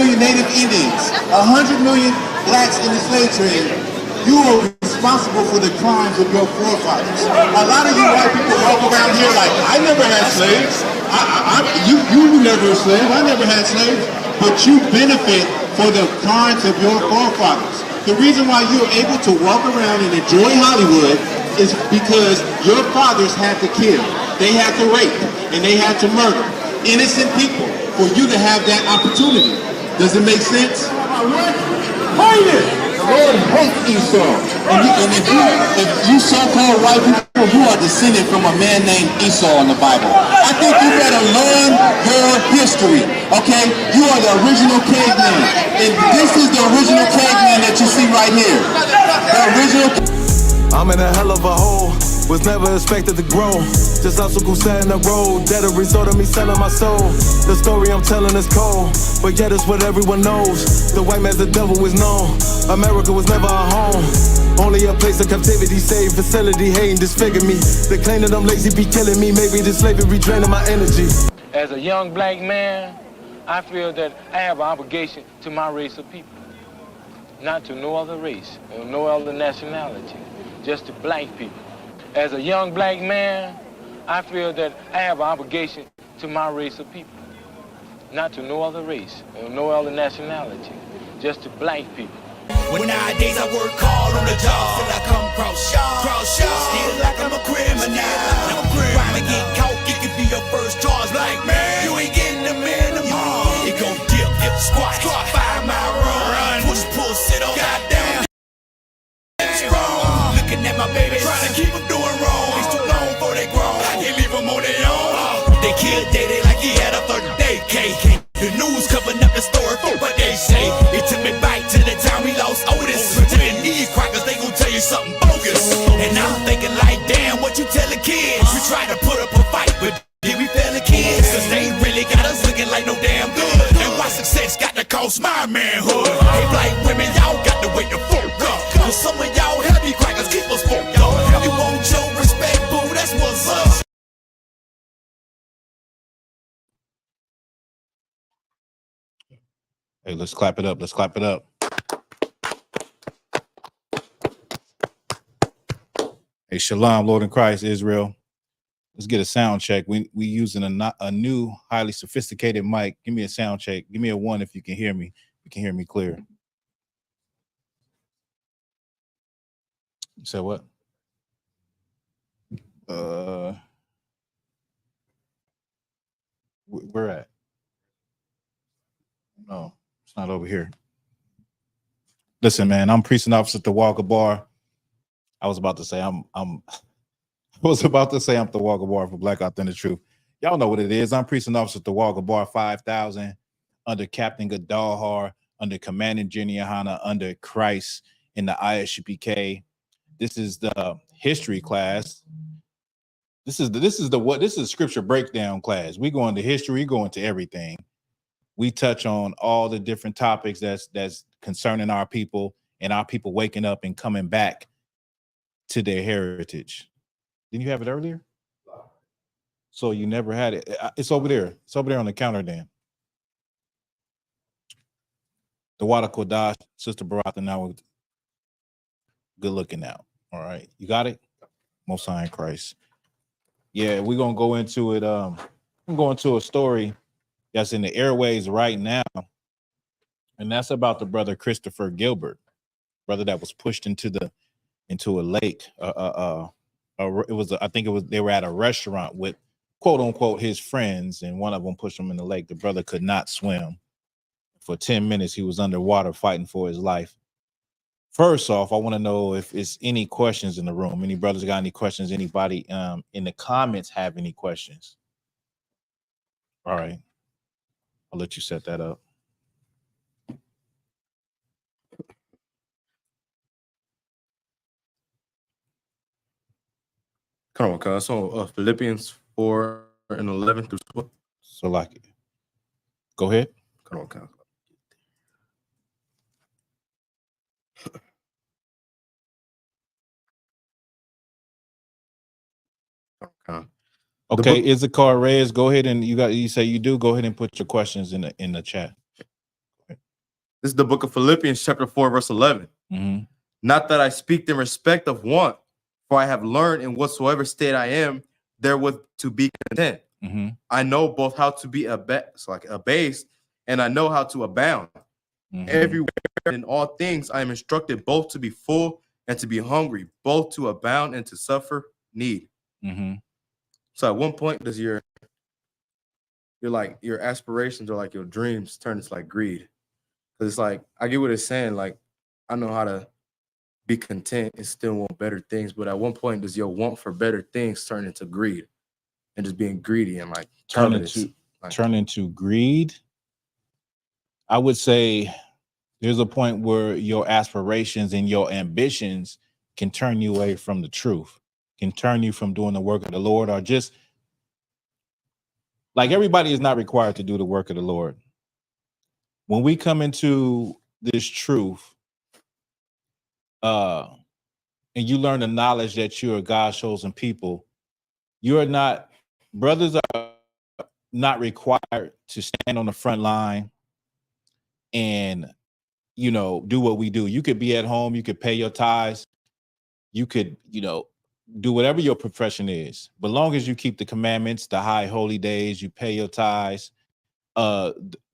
million Native Indians, 100 million blacks in the slave trade, you are responsible for the crimes of your forefathers. A lot of you white people walk around here like, I never had slaves. You were never a slave. I never had slaves. But you benefit for the crimes of your forefathers. The reason why you're able to walk around and enjoy Hollywood is because your fathers had to kill, they had to rape, and they had to murder innocent people for you to have that opportunity. Does it make sense? The Lord hates Esau. And if you so-called white people, you are descended from a man named Esau in the Bible. I think you better learn your history, okay? You are the original caveman. And this is the original caveman that you see right here. The original. I'm in a hell of a hole, was never expected to grow. Just obstacle set in the road, that a result of me selling my soul. The story I'm telling is cold, but yet it's what everyone knows. The white man's the devil is known. America was never a home, only a place of captivity, save facility, hating, disfigure me. They claim that I'm lazy, be killing me. Maybe the slavery draining my energy. As a young black man, I feel that I have an obligation to my race of people. Not to no other race or no other nationality, just to black people. As a young black man, I feel that I have an obligation to my race of people. Not to no other race or no other nationality, just to black people. When nowadays I work hard on the job till I come cross y'all. Still like I'm a criminal. Crime and get caught, it could be your first charge. Like, man, you ain't getting the minimum. It gon' dip, squat, 5 mile run, push, pull, sit on, goddamn. Strong, looking at my baby, trying to keep them doing wrong. It's too long for they grown, I can't leave them on their own. They killed Daddy like he had a 30-day cake. The news covering up the story for what they say. It took me back to the time we lost Otis. To the knee crackers, they gon' tell you something bogus. And I'm thinking like, damn, what you telling kids? We try to put up a fight, but did we fail the kids? Cause they really got us looking like no damn good. And why success got to cost my manhood? Hey, black women, y'all got to wait the fuck up. Cause some of y'all heavy crackers keep us fucked up. You want your respect, boo, that's what's up. Hey, let's clap it up. Let's clap it up. Hey, Shalom, Lord in Christ, Israel. Let's get a sound check. We using a new, highly sophisticated mic. Give me a sound check. Give me a 1 if you can hear me. You can hear me clear. You said what? Where at? No. It's not over here. Listen, man, I'm precinct officer at the Walker Bar. I was about to say I'm the Walker Bar for Black Authentic Truth. Y'all know what it is. I'm precinct officer at the Walker Bar 5000 under Captain Gadalhar, under Commanding Jenny YAHANNA, under Christ in the I.S.U.P.K. This is the history class. This is scripture breakdown class. We go into history, we go into everything. We touch on all the different topics that's concerning our people and our people waking up and coming back to their heritage. Didn't you have it earlier? So you never had it. It's over there. It's over there on the counter then. The Wada Kodash, Sister Baratha, now good looking now. All right. You got it? Most High in Christ. Yeah, we're going to go into it. I'm going to a story that's in the airways right now, and that's about the brother Christopher Gilbert, brother that was pushed into a lake. They were at a restaurant with quote unquote his friends, and one of them pushed him in the lake. The brother could not swim. For 10 minutes, he was underwater fighting for his life. First off, I want to know if it's any questions in the room. Any brothers got any questions? Anybody in the comments have any questions? All right. I'll let you set that up. Come on, cuz. So Philippians 4:11 through 12. So like it. Go ahead. Come on, cuz. Okay, is the car Reyes? Go ahead and you say you do. Go ahead and put your questions in the chat. This is the book of Philippians, chapter 4, verse 11. Mm-hmm. Not that I speak in respect of want, for I have learned in whatsoever state I am, therewith to be content. Mm-hmm. I know both how to be abased, and I know how to abound. Mm-hmm. Everywhere in all things, I am instructed both to be full and to be hungry, both to abound and to suffer need. Mm-hmm. So at one point, does your aspirations or like your dreams turn into like greed? Because it's like, I get what it's saying. Like, I know how to be content and still want better things. But at one point, does your want for better things turn into greed and just being greedy and like turn covetous? into greed? I would say there's a point where your aspirations and your ambitions can turn you away from the truth, can turn you from doing the work of the Lord, or just like everybody is not required to do the work of the Lord. When we come into this truth, and you learn the knowledge that you're a God's chosen people, you're not, brothers are not required to stand on the front line and, you know, do what we do. You could be at home, you could pay your tithes, you could, you know, do whatever your profession is, but long as you keep the commandments, the high holy days, you pay your tithes,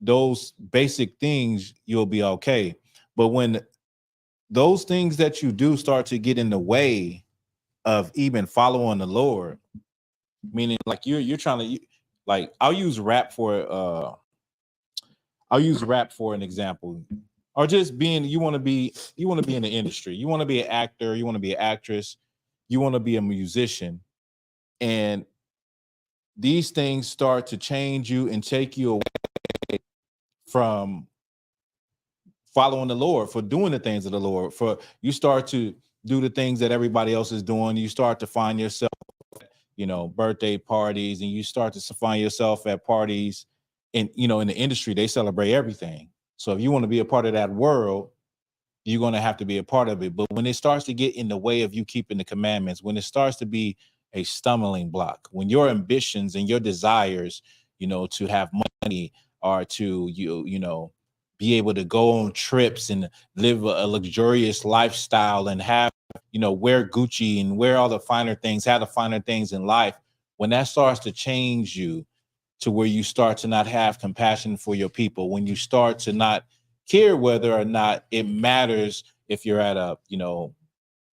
those basic things, you'll be okay. But when those things that you do start to get in the way of even following the Lord, meaning like you're trying to, like, I'll use rap for an example, or just being, you want to be in the industry, you want to be an actor, you want to be an actress, you want to be a musician, and these things start to change you and take you away from following the Lord, for doing the things of the Lord, for you start to do the things that everybody else is doing. You start to find yourself, you know, birthday parties, and you start to find yourself at parties, and, you know, in the industry, they celebrate everything. So if you want to be a part of that world, you're going to have to be a part of it. But when it starts to get in the way of you keeping the commandments, when it starts to be a stumbling block, when your ambitions and your desires, you know, to have money, or to, you know, be able to go on trips and live a luxurious lifestyle and have, you know, wear Gucci and wear all the finer things, have the finer things in life, when that starts to change you to where you start to not have compassion for your people, when you start to not care whether or not it matters if you're at a, you know,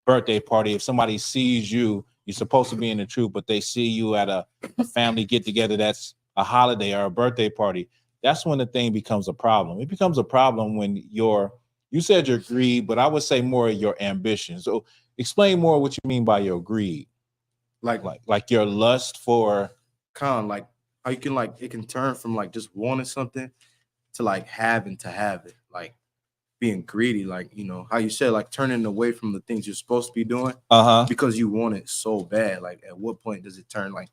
birthday party, if somebody sees you, you're supposed to be in the truth, but they see you at a family get together, that's a holiday or a birthday party, that's when the thing becomes a problem. It becomes a problem when you said your greed, but I would say more your ambition. So explain more what you mean by your greed. Like your lust for, kind of like how you can, like, it can turn from like just wanting something to like having to have it, like being greedy, like, you know, how you said, like turning away from the things you're supposed to be doing because you want it so bad. Like, at what point does it turn like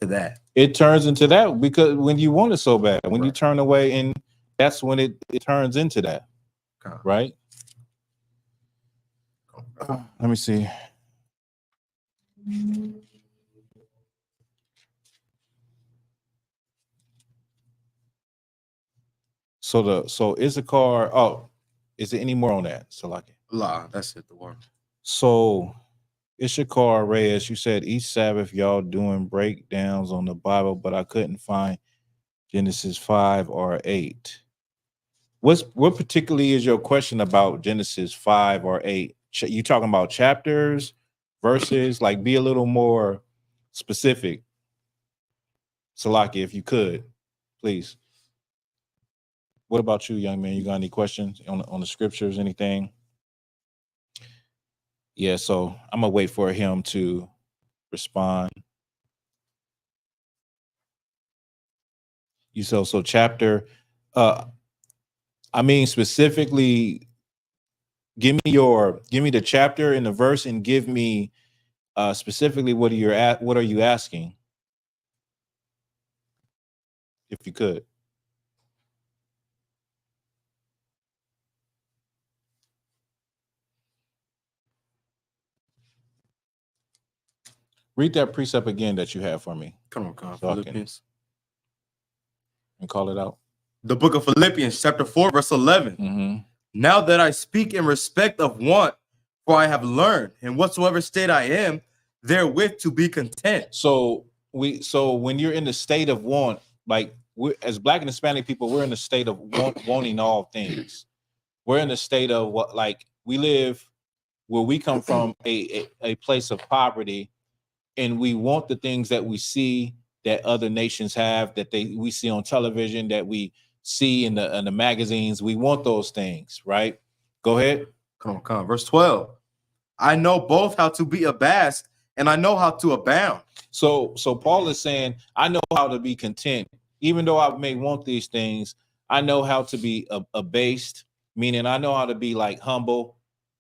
to that? It turns into that because when you want it so bad, when you turn away, and that's when it turns into that, right? Let me see. So Issachar, oh, is there any more on that? So like, La, that's it, the word. So Issachar, Reyes, you said each Sabbath y'all doing breakdowns on the Bible, but I couldn't find Genesis 5 or 8. What particularly is your question about Genesis 5 or 8? You talking about chapters, verses? Like, be a little more specific. Salaki, if you could, please. What about you, young man? You got any questions on the scriptures, anything? Yeah, so I'm gonna wait for him to respond. You so chapter, I mean specifically, give me the chapter and the verse, and give me specifically what are you asking, if you could. Read that precept again that you have for me. Come on, so Philippians. And call it out. The book of Philippians, chapter 4, verse 11. Mm-hmm. Now that I speak in respect of want, for I have learned in whatsoever state I am, therewith to be content. So when you're in the state of want, like we as Black and Hispanic people, we're in the state of wanting all things. We're in the state of what, like, we live where we come from a place of poverty, and we want the things that we see that other nations have, that we see on television, that we see in the magazines. We want those things, right? Go ahead. Come on. Verse 12. I know both how to be abased and I know how to abound. So Paul is saying, I know how to be content. Even though I may want these things, I know how to be abased, meaning I know how to be like humble,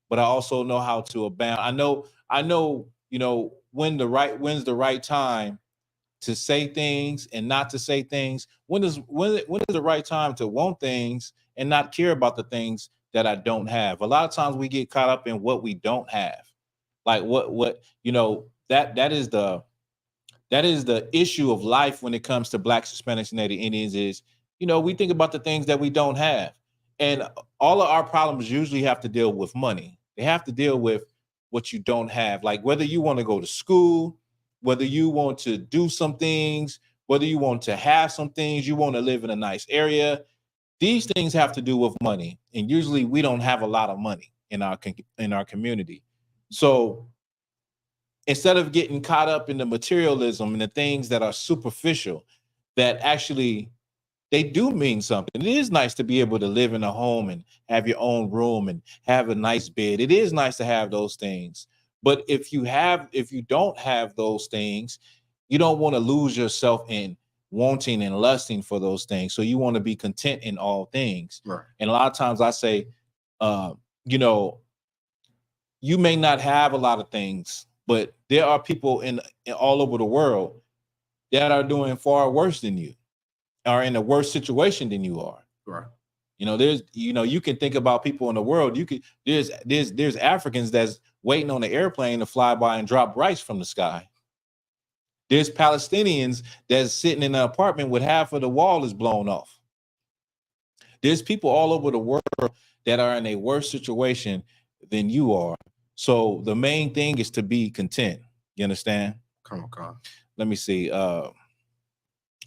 but I also know how to abound. I know, you know, when's the right time to say things and not to say things. When is the right time to want things and not care about the things that I don't have? A lot of times we get caught up in what we don't have. Like what you know, that is the issue of life when it comes to Blacks, Hispanics, and Native Indians is, you know, we think about the things that we don't have. And all of our problems usually have to deal with money. They have to deal with what you don't have. Like whether you want to go to school, whether you want to do some things, whether you want to have some things, you want to live in a nice area. These things have to do with money. And usually we don't have a lot of money in our community. So instead of getting caught up in the materialism and the things that are superficial, that actually they do mean something. It is nice to be able to live in a home and have your own room and have a nice bed. It is nice to have those things. But if you don't have those things, you don't want to lose yourself in wanting and lusting for those things. So you want to be content in all things. Right. And a lot of times I say, you know, you may not have a lot of things, but there are people in all over the world that are doing far worse than you, are in a worse situation than you are. Right. You know, you can think about people in the world. There's Africans that's waiting on the airplane to fly by and drop rice from the sky. There's Palestinians that's sitting in an apartment with half of the wall is blown off. There's people all over the world that are in a worse situation than you are. So the main thing is to be content. You understand? Come on. Let me see.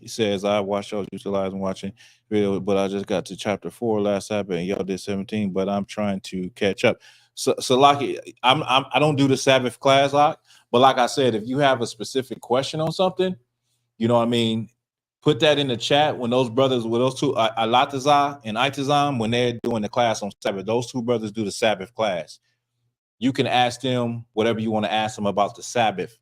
He says, I watched y'all utilize and watching video, but I just got to chapter 4 last Sabbath and y'all did 17, but I'm trying to catch up. So like I don't do the Sabbath class, but like I said, if you have a specific question on something, you know what I mean, put that in the chat. When those brothers, with those two, Alataza and Itazam, when they're doing the class on Sabbath, those two brothers do the Sabbath class. You can ask them whatever you want to ask them about the Sabbath.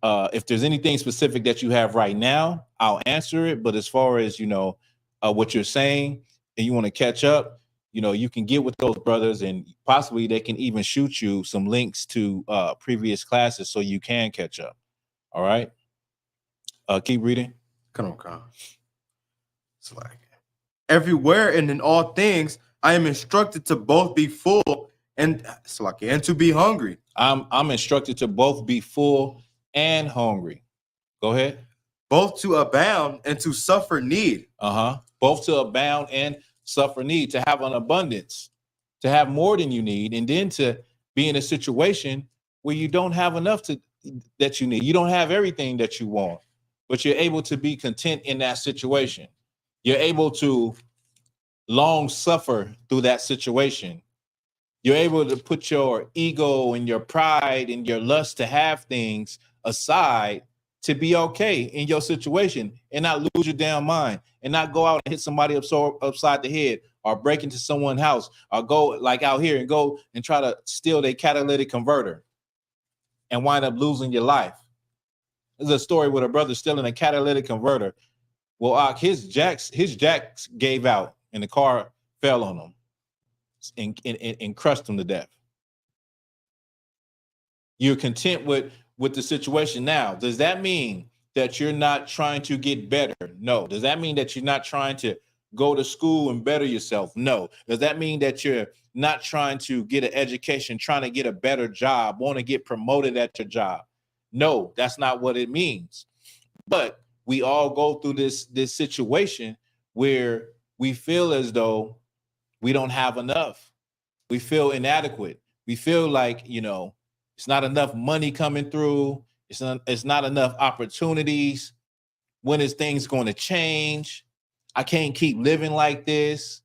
If there's anything specific that you have right now, I'll answer it. But as far as, you know, what you're saying and you want to catch up, you know, you can get with those brothers and possibly they can even shoot you some links to previous classes so you can catch up. All right. Keep reading. Come on. It's like everywhere and in all things, I am instructed to both be full and to be hungry. I'm instructed to both be full and hungry. Go ahead. Both to abound and to suffer need. Both to abound and suffer need, to have an abundance, to have more than you need, and then to be in a situation where you don't have enough that you need. You don't have everything that you want, but you're able to be content in that situation. You're able to long suffer through that situation. You're able to put your ego and your pride and your lust to have things aside to be okay in your situation and not lose your damn mind and not go out and hit somebody upside the head or break into someone's house or go like out here and go and try to steal their catalytic converter and wind up losing your life. There's a story with a brother stealing a catalytic converter. Well, his jacks gave out and the car fell on him and crushed him to death. You're content with the situation now. Does that mean that you're not trying to get better? No. Does that mean that you're not trying to go to school and better yourself? No. Does that mean that you're not trying to get an education, trying to get a better job, want to get promoted at your job? No, that's not what it means. But we all go through this situation where we feel as though we don't have enough. We feel inadequate. We feel like, it's not enough money coming through. It's not enough opportunities. When is things going to change? I can't keep living like this.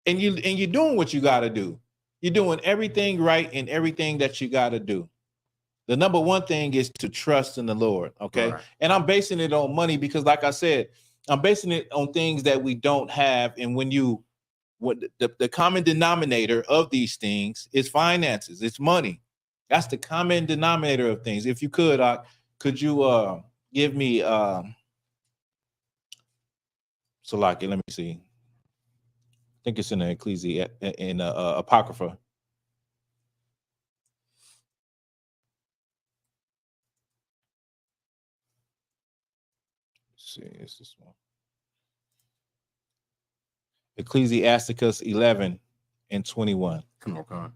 And you're doing what you got to do. You're doing everything right and everything that you got to do. The number one thing is to trust in the Lord, okay? Right. And I'm basing it on money because, like I said, I'm basing it on things that we don't have. And when the common denominator of these things is finances, it's money. That's the common denominator of things. If you could you give me so like let me see. I think it's in the Apocrypha. Let's see, it's this one. Ecclesiasticus 11:21. Come on, Con.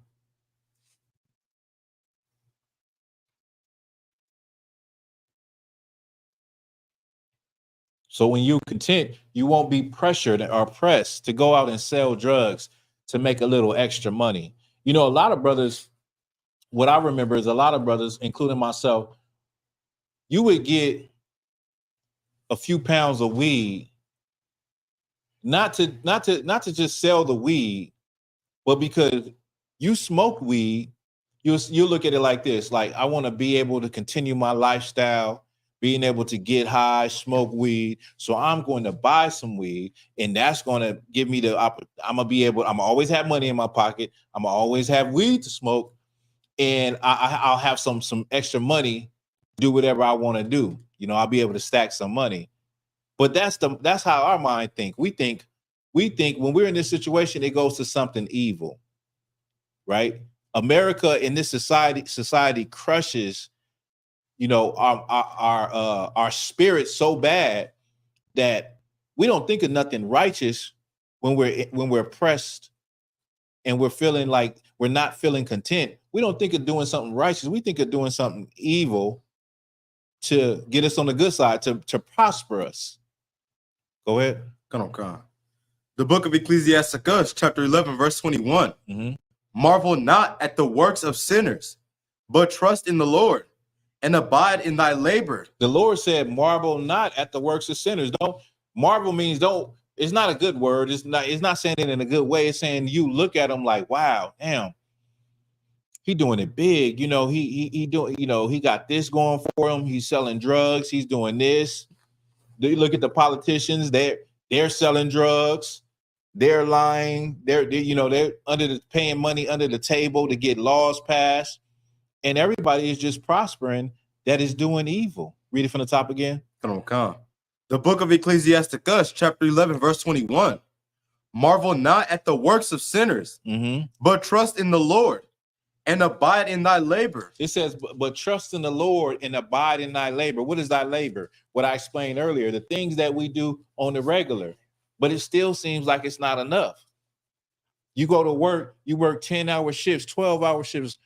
So when you're content, you won't be pressured or pressed to go out and sell drugs to make a little extra money. A lot of brothers, what I remember is a lot of brothers, including myself, you would get a few pounds of weed, not to just sell the weed, but because you smoke weed, you look at it like this: like, I want to be able to continue my lifestyle, being able to get high, smoke weed. So I'm going to buy some weed, and that's going to give me I'm gonna always have money in my pocket. I'm gonna always have weed to smoke, and I'll have some extra money, do whatever I want to do. I'll be able to stack some money. But that's how our mind think. We think when we're in this situation, it goes to something evil, right? America in this society crushes, our spirit so bad that we don't think of nothing righteous when we're oppressed and we're feeling like we're not feeling content. We don't think of doing something righteous. We think of doing something evil to get us on the good side, to prosper us. Go ahead. Come on. The book of Ecclesiasticus, chapter 11, verse 21. Mm-hmm. Marvel not at the works of sinners, but trust in the Lord and abide in thy labor. The Lord said, marvel not at the works of sinners. Marvel means it's not a good word. It's not saying it in a good way. It's saying you look at him like, wow, damn, he doing it big. He doing, he got this going for him. He's selling drugs. He's doing this. You look at the politicians, they're selling drugs, they're lying, they're paying money under the table to get laws passed, and everybody is just prospering that is doing evil. Read it from the top again. Come on. The book of Ecclesiasticus, chapter 11, verse 21. Marvel not at the works of sinners, but trust in the Lord and abide in thy labor. It says, but trust in the Lord and abide in thy labor. What is thy labor? What I explained earlier, the things that we do on the regular, but it still seems like it's not enough. You go to work, you work 10-hour shifts, 12-hour shifts,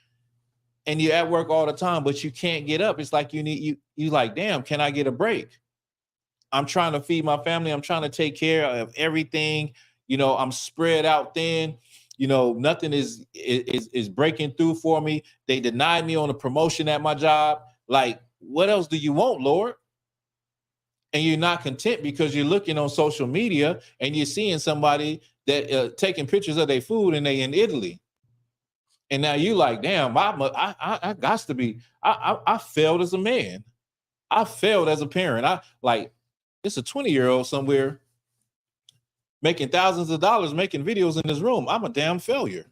and you're at work all the time, but you can't get up. It's like you like, damn, can I get a break? I'm trying to feed my family. I'm trying to take care of everything. I'm spread out thin. Nothing is breaking through for me. They denied me on a promotion at my job. Like, what else do you want, Lord? And you're not content because you're looking on social media and you're seeing somebody that taking pictures of their food and they in Italy. And now you like, damn, I got to be. I failed as a man. I failed as a parent. It's a 20-year-old somewhere making thousands of dollars, making videos in his room. I'm a damn failure.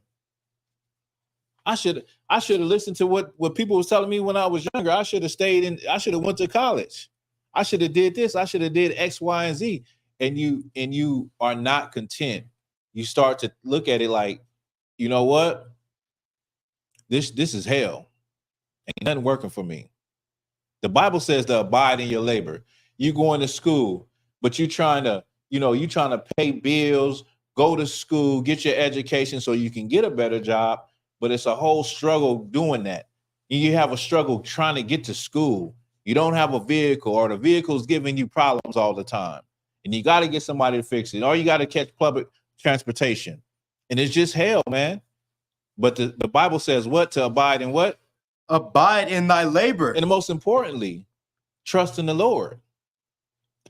I should have listened to what people was telling me when I was younger. I should have went to college. I should have did this. I should have did X, Y, and Z. And you are not content. You start to look at it like, you know what? This is hell. Ain't nothing working for me. The Bible says to abide in your labor. You going to school, but you trying to pay bills, go to school, get your education so you can get a better job. But it's a whole struggle doing that. You have a struggle trying to get to school. You don't have a vehicle, or the vehicle's giving you problems all the time. and you got to get somebody to fix it, or you got to catch public transportation, and it's just hell, man. But the Bible says what? To abide in what? Abide in thy labor. And most importantly, trust in the Lord.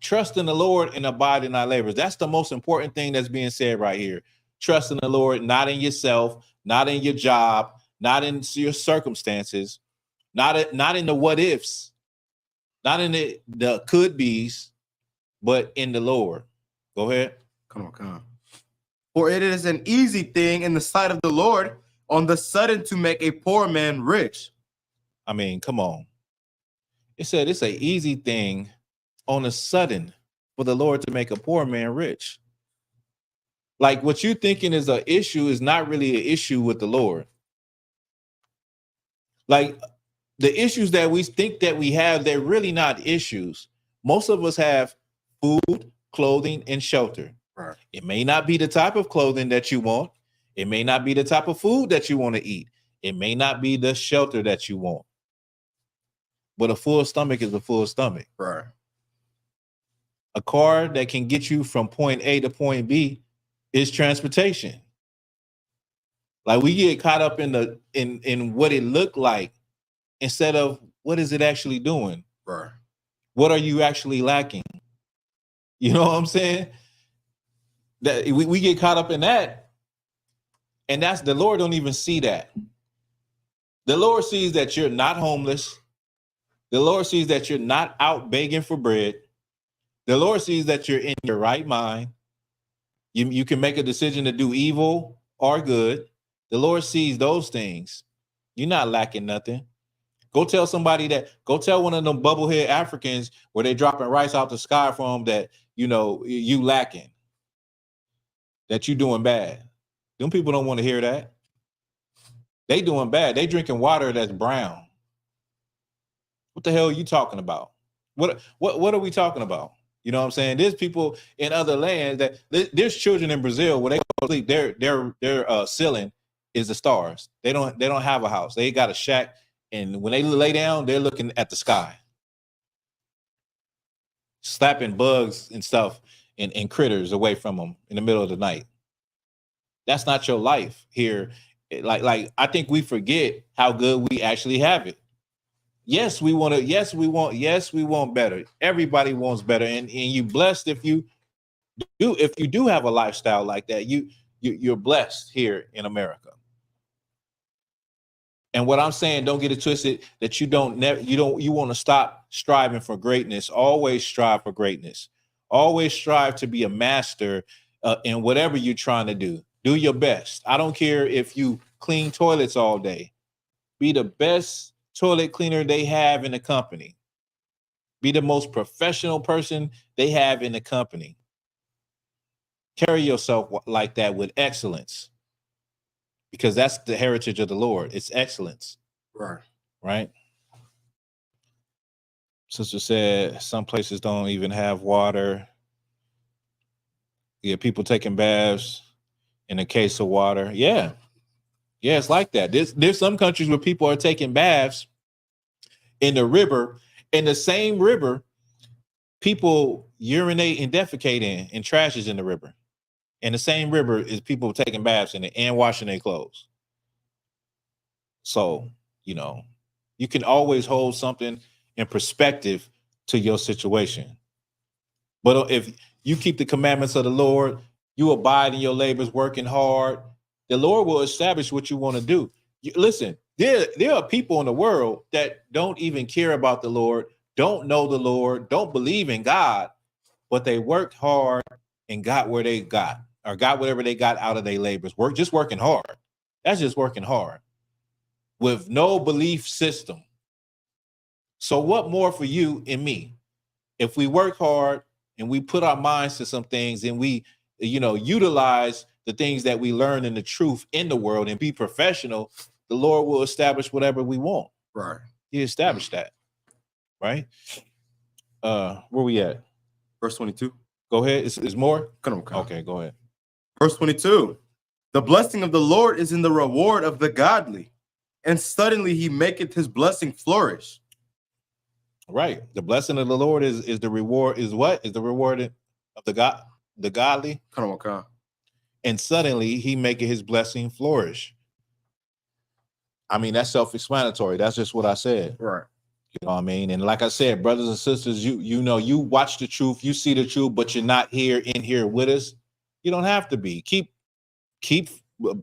Trust in the Lord and abide in thy labors. That's the most important thing that's being said right here. Trust in the Lord, not in yourself, not in your job, not in your circumstances, not in the what ifs, not in the could be's, but in the Lord. Go ahead. Come on. For it is an easy thing in the sight of the Lord on the sudden to make a poor man rich. I mean, come on. It said it's an easy thing on the sudden for the Lord to make a poor man rich. Like what you thinking is an issue is not really an issue with the Lord. Like the issues that we think that we have, they're really not issues. Most of us have food, clothing, and shelter. Right. It may not be the type of clothing that you want. It may not be the type of food that you want to eat. It may not be the shelter that you want. But a full stomach is a full stomach. Right. A car that can get you from point A to point B is transportation. Like we get caught up in what it looked like instead of what is it actually doing? Right. What are you actually lacking? You know what I'm saying? That we get caught up in that, and that's the Lord don't even see that. The Lord sees that you're not homeless. The Lord sees that you're not out begging for bread. The Lord sees that you're in your right mind. You can make a decision to do evil or good. The Lord sees those things. You're not lacking nothing. Go tell somebody that, go tell one of them bubblehead Africans where they dropping rice out the sky from that, you lacking, that you doing bad. Them people don't want to hear that. They doing bad. They drinking water that's brown. What the hell are you talking about? What are we talking about? You know what I'm saying? There's people in other lands that there's children in Brazil where they go to sleep. Their ceiling is the stars. They don't have a house. They got a shack, and when they lay down, they're looking at the sky, slapping bugs and stuff and critters away from them in the middle of the night. That's not your life here. Like I think we forget how good we actually have it. Yes, we want better. Everybody wants better. And you blessed if you do have a lifestyle like that. You're blessed here in America. And what I'm saying, don't get it twisted that you want to stop striving for greatness. Always strive for greatness. Always strive to be a master in whatever you're trying to do. Do your best. I don't care if you clean toilets all day. Be the best toilet cleaner they have in the company. Be the most professional person they have in the company. Carry yourself like that with excellence, because that's the heritage of the Lord. It's excellence. Right. Sister said some places don't even have water. Yeah, people taking baths in a case of water. Yeah, it's like that. There's some countries where people are taking baths in the river. In the same river, people urinate and defecate in, and trash is in the river. And the same river is people taking baths in it and washing their clothes. So, you can always hold something in perspective to your situation. But if you keep the commandments of the Lord, you abide in your labors, working hard, the Lord will establish what you want to do. Listen, there are people in the world that don't even care about the Lord, don't know the Lord, don't believe in God, but they worked hard and got where they got, or got whatever they got out of their labors. Just working hard. That's just working hard with no belief system. So what more for you and me? If we work hard and we put our minds to some things and we, utilize the things that we learn in the truth in the world and be professional, the Lord will establish whatever we want. Right. He established that. Right. Where we at? Verse 22. Go ahead. Is more? Come on. Okay, go ahead. Verse 22. The blessing of the Lord is in the reward of the godly, and suddenly he maketh his blessing flourish. Right. The blessing of the Lord is the reward. Is what? Is the reward of the godly, Come on, Kyle. and suddenly he maketh his blessing flourish. I mean, that's self-explanatory. That's just what I said. Right. You know what I mean? And like I said, brothers and sisters, you know, you watch the truth, you see the truth, but you're not in here with us. You don't have to be. Keep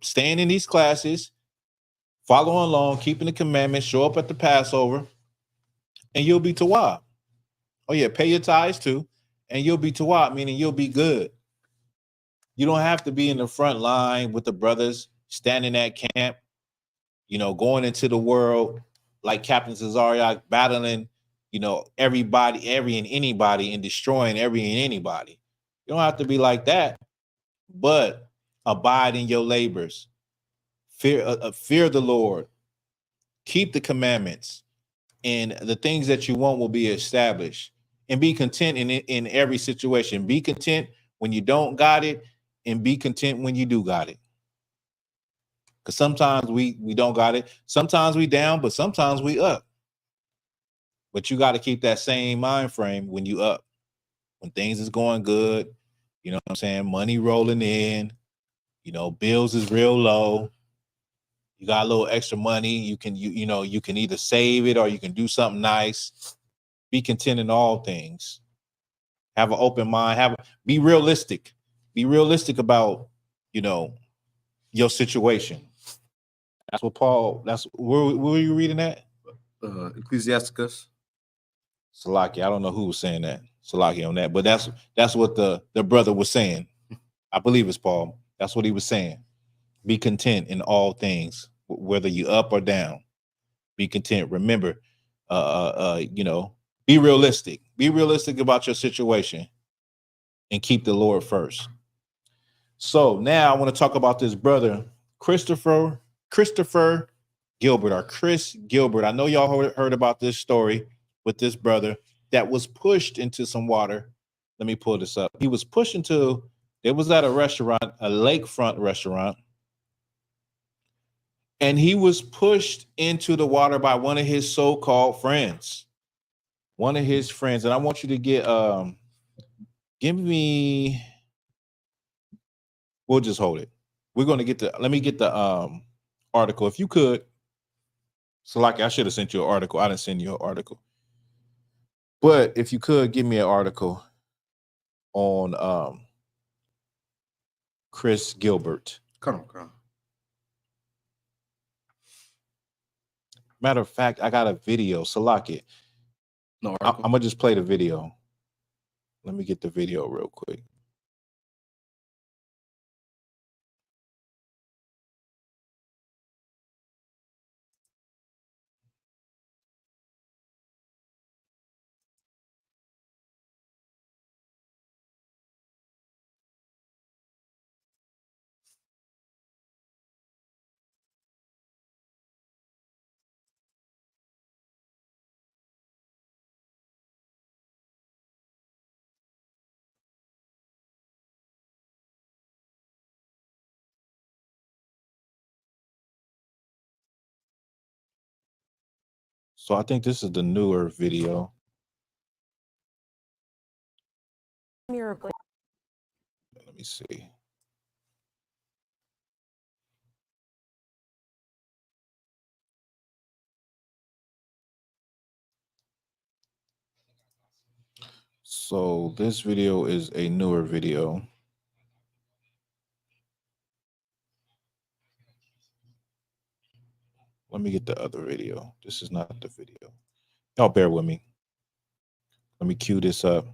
staying in these classes, following along, keeping the commandments, show up at the Passover, and you'll be tawab. Oh yeah, pay your tithes too, and you'll be tawab, meaning you'll be good. You don't have to be in the front line with the brothers, standing at camp, you know, going into the world like Captain Cesariak, battling, you know, everybody, every and anybody, and destroying every and anybody. You don't have to be like that, but abide in your labors. Fear the Lord. Keep the commandments, and the things that you want will be established. And be content in every situation. Be content when you don't got it, and be content when you do got it. Because sometimes we don't got it. Sometimes we down, but sometimes we up. But you got to keep that same mind frame when you up. When things is going good, you know what I'm saying? Money rolling in, you know, bills is real low. You got a little extra money. You can either save it or you can do something nice. Be content in all things. Have an open mind. Be realistic. Be realistic about, you know, your situation. That's what Paul. That's where were you reading that? Ecclesiasticus. Salaki. I don't know who was saying that. Salaki on that, but that's what the brother was saying. I believe it's Paul. That's what he was saying. Be content in all things, whether you up or down. Be content. Remember, you know, be realistic. Be realistic about your situation, and keep the Lord first. So now I want to talk about this brother, Christopher Gilbert, or Chris Gilbert. I know y'all heard about this story with this brother that was pushed into some water. Let me pull this up. He was pushed into, it was at a restaurant, a lakefront restaurant, and he was pushed into the water by one of his so-called friends. One of his friends. And I want you to give me, we'll just hold it. We're going to let me get the article. If you could, so like I should have sent you an article. I didn't send you an article. But if you could give me an article on Chris Gilbert. Come on. Matter of fact, I got a video. Salaki. No, I'm gonna just play the video. Let me get the video real quick. So I think this is the newer video. Miracle. Let me see. So this video is a newer video. Let me get the other video. This is not the video. Y'all bear with me. Let me cue this up.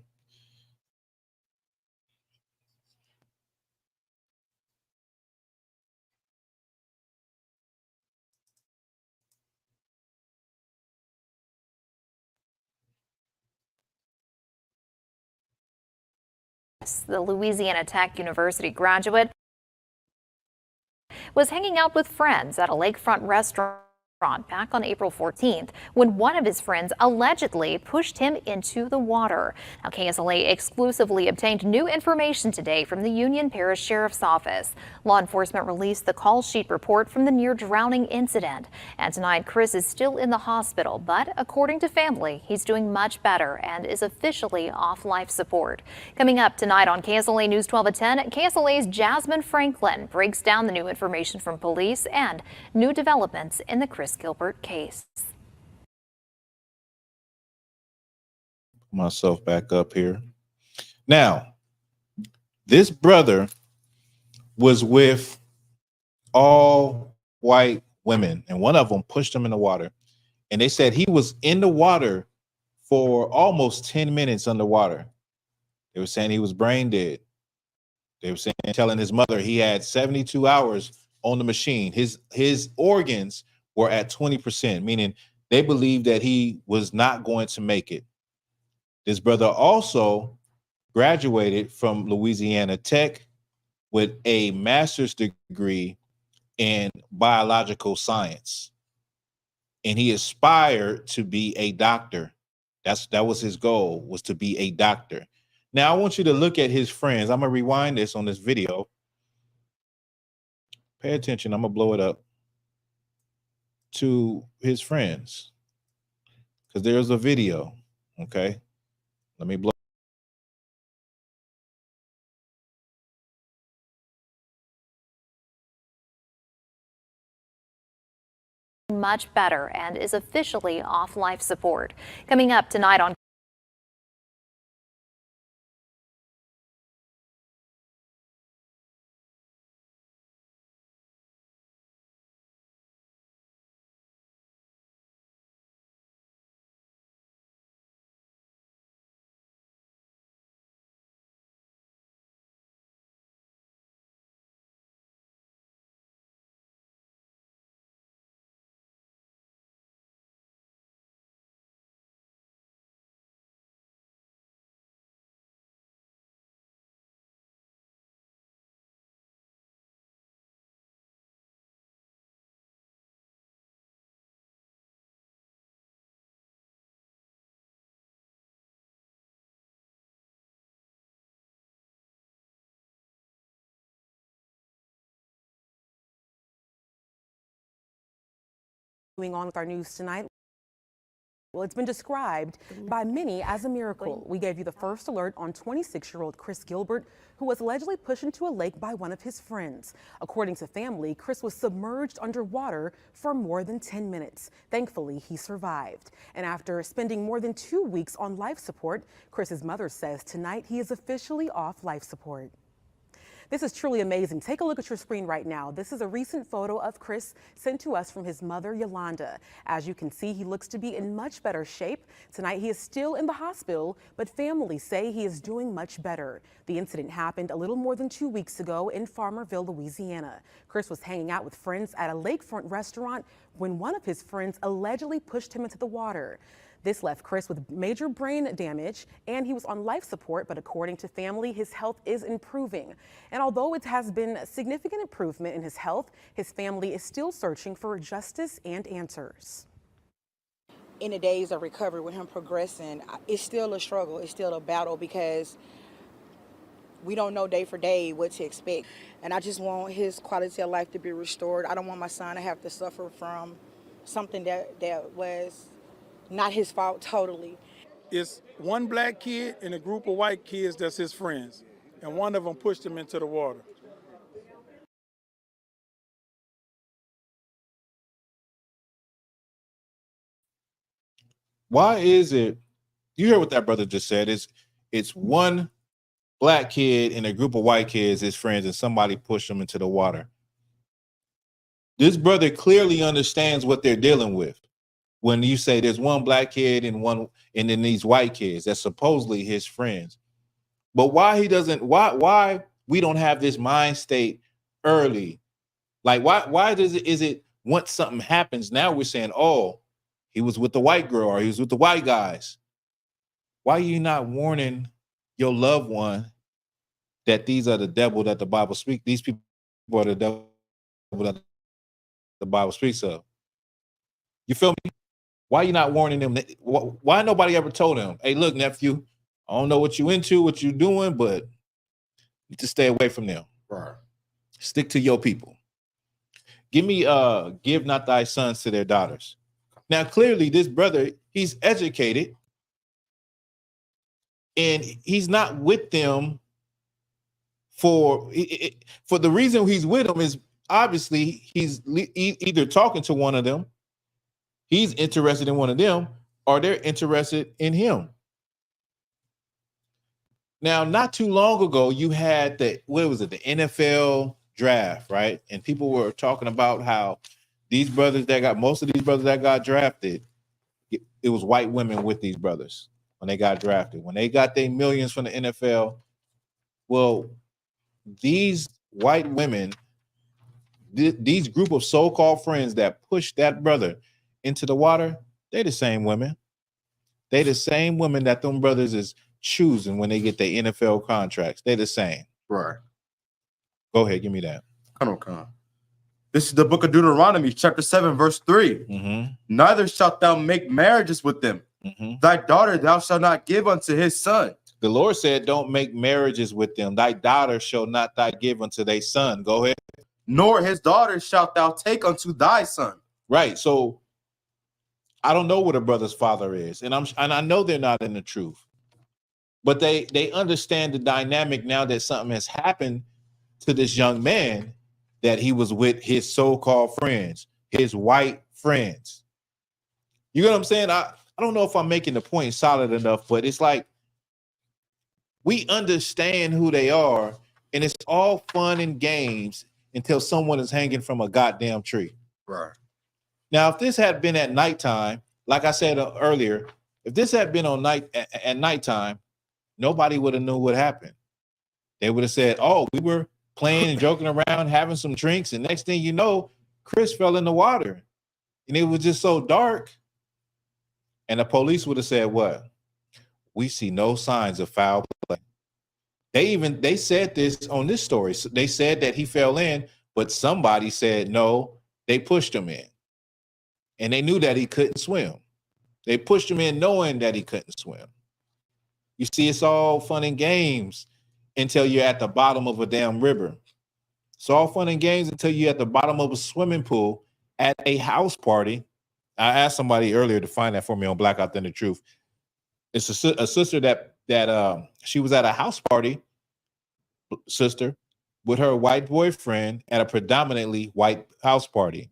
The Louisiana Tech University graduate was hanging out with friends at a lakefront restaurant back on April 14th when one of his friends allegedly pushed him into the water. Now, KSLA exclusively obtained new information today from the Union Parish Sheriff's Office. Law enforcement released the call sheet report from the near drowning incident. And tonight, Chris is still in the hospital, but according to family, he's doing much better and is officially off life support. Coming up tonight on KSLA News 12 at 10, KSLA's Jasmine Franklin breaks down the new information from police and new developments in the Chris Gilbert case. Myself back up here. Now, this brother was with all white women, and one of them pushed him in the water. And they said he was in the water for almost 10 minutes underwater. They were saying he was brain dead. They were saying, telling his mother he had 72 hours on the machine. His organs were at 20%, meaning they believed that he was not going to make it. This brother also graduated from Louisiana Tech with a master's degree in biological science. And he aspired to be a doctor. That was his goal, was to be a doctor. Now I want you to look at his friends. I'm gonna rewind this on this video. Pay attention, I'm gonna blow it up to his friends, because there's a video. Okay, let me blow. Much better and is officially off life support. Coming up tonight on On with our news tonight. Well, it's been described by many as a miracle. We gave you the first alert on 26-year-old Chris Gilbert, who was allegedly pushed into a lake by one of his friends. According to family, Chris was submerged underwater for more than 10 minutes. Thankfully, he survived. And after spending more than 2 weeks on life support, Chris's mother says tonight he is officially off life support. This is truly amazing. Take a look at your screen right now. This is a recent photo of Chris sent to us from his mother, Yolanda. As you can see, he looks to be in much better shape. Tonight, he is still in the hospital, but family say he is doing much better. The incident happened a little more than 2 weeks ago in Farmerville, Louisiana. Chris was hanging out with friends at a lakefront restaurant when one of his friends allegedly pushed him into the water. This left Chris with major brain damage, and he was on life support, but according to family, his health is improving. And although it has been a significant improvement in his health, his family is still searching for justice and answers. In the days of recovery, with him progressing, it's still a struggle, it's still a battle, because we don't know day for day what to expect. And I just want his quality of life to be restored. I don't want my son to have to suffer from something that was not his fault totally. It's one black kid and a group of white kids that's his friends, and one of them pushed him into the water. Why is it? You hear what that brother just said? It's one black kid and a group of white kids, his friends, and somebody pushed him into the water. This brother clearly understands what they're dealing with. When you say there's one black kid and then these white kids, that's supposedly his friends. But why we don't have this mind state early? Like why is it once something happens, now we're saying, oh, he was with the white girl or he was with the white guys. Why are you not warning your loved one that these are the devil that the Bible speaks? These people are the devil that the Bible speaks of. You feel me? Why you not warning them? Why nobody ever told him, hey, look, nephew, I don't know what you into, what you doing, but you just stay away from them. Right. Stick to your people. Give not thy sons to their daughters. Now, clearly, this brother, he's educated, and he's not with them for the reason he's with them is obviously he's either talking to one of them, he's interested in one of them, or they're interested in him. Now, not too long ago, you had the NFL draft, right? And people were talking about how most of these brothers that got drafted, it was white women with these brothers when they got drafted. When they got their millions from the NFL, well, these white women, these group of so-called friends that pushed that brother into the water, they're the same women. They the same women that them brothers is choosing when they get their NFL contracts. They're the same. Right. Go ahead, give me that. Come. This is the book of Deuteronomy, chapter 7, verse 3. Mm-hmm. Neither shalt thou make marriages with them. Mm-hmm. Thy daughter thou shalt not give unto his son. The Lord said, don't make marriages with them. Thy daughter shall not thy give unto thy son. Go ahead. Nor his daughter shalt thou take unto thy son. Right. So I don't know what a brother's father is. And I know they're not in the truth. But they understand the dynamic now that something has happened to this young man, that he was with his so-called friends, his white friends. You know what I'm saying? I don't know if I'm making the point solid enough, but it's like we understand who they are, and it's all fun and games until someone is hanging from a goddamn tree. Right. Now, if this had been at nighttime, like I said earlier, if this had been at nighttime, nobody would have known what happened. They would have said, oh, we were playing and joking around, having some drinks, and next thing you know, Chris fell in the water. And it was just so dark. And the police would have said, what? We see no signs of foul play. They said this on this story. They said that he fell in, but somebody said no, they pushed him in. And they knew that he couldn't swim. They pushed him in knowing that he couldn't swim. You see, it's all fun and games until you're at the bottom of a damn river. It's all fun and games until you're at the bottom of a swimming pool at a house party. I asked somebody earlier to find that for me on Black Authentic Truth. It's a sister that she was at a house party, sister, with her white boyfriend at a predominantly white house party.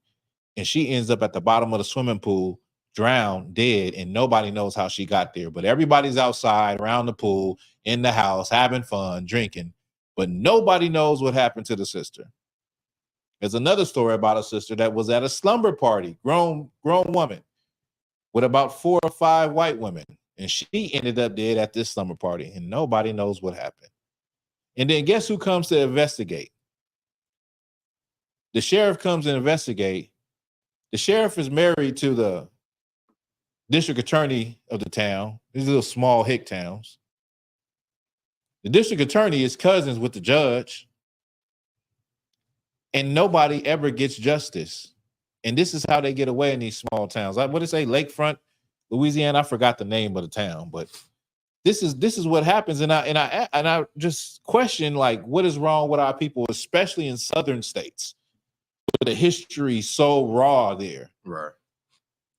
And she ends up at the bottom of the swimming pool, drowned, dead, and nobody knows how she got there. But everybody's outside around the pool, in the house, having fun, drinking. But nobody knows what happened to the sister. There's another story about a sister that was at a slumber party, grown woman, with about 4 or 5 white women. And she ended up dead at this slumber party, and nobody knows what happened. And then guess who comes to investigate? The sheriff comes to investigate. The sheriff is married to the district attorney of the town. These little small hick towns. The district attorney is cousins with the judge. And nobody ever gets justice. And this is how they get away in these small towns. Like what did it say? Lakefront, Louisiana. I forgot the name of the town, but this is what happens. And I just question, like, what is wrong with our people, especially in southern states, where the history so raw there. Right.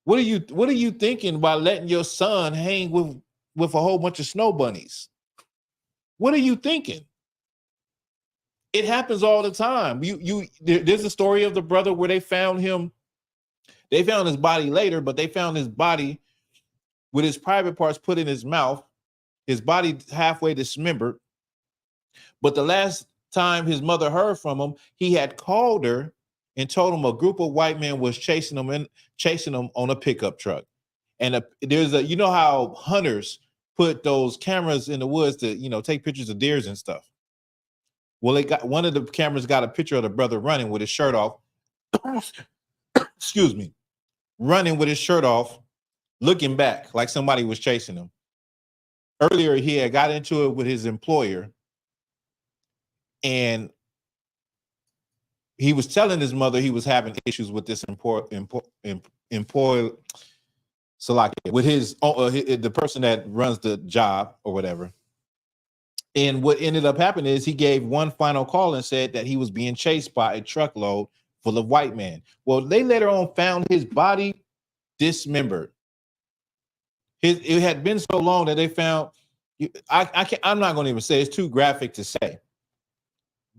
What are you thinking about letting your son hang with a whole bunch of snow bunnies? What are you thinking? It happens all the time. There's a story of the brother where they found him. They found his body later, but they found his body with his private parts put in his mouth, his body halfway dismembered. But the last time his mother heard from him, he had called her and told him a group of white men was chasing him on a pickup truck. And you know how hunters put those cameras in the woods to, take pictures of deers and stuff. Well, one of the cameras got a picture of the brother running with his shirt off. Excuse me. Running with his shirt off, looking back like somebody was chasing him. Earlier, he had got into it with his employer, and he was telling his mother he was having issues with this so like with the person that runs the job or whatever. And what ended up happening is he gave one final call and said that he was being chased by a truckload full of white men. Well, they later on found his body dismembered. It had been so long that they found, I'm not going to even say, it's too graphic to say,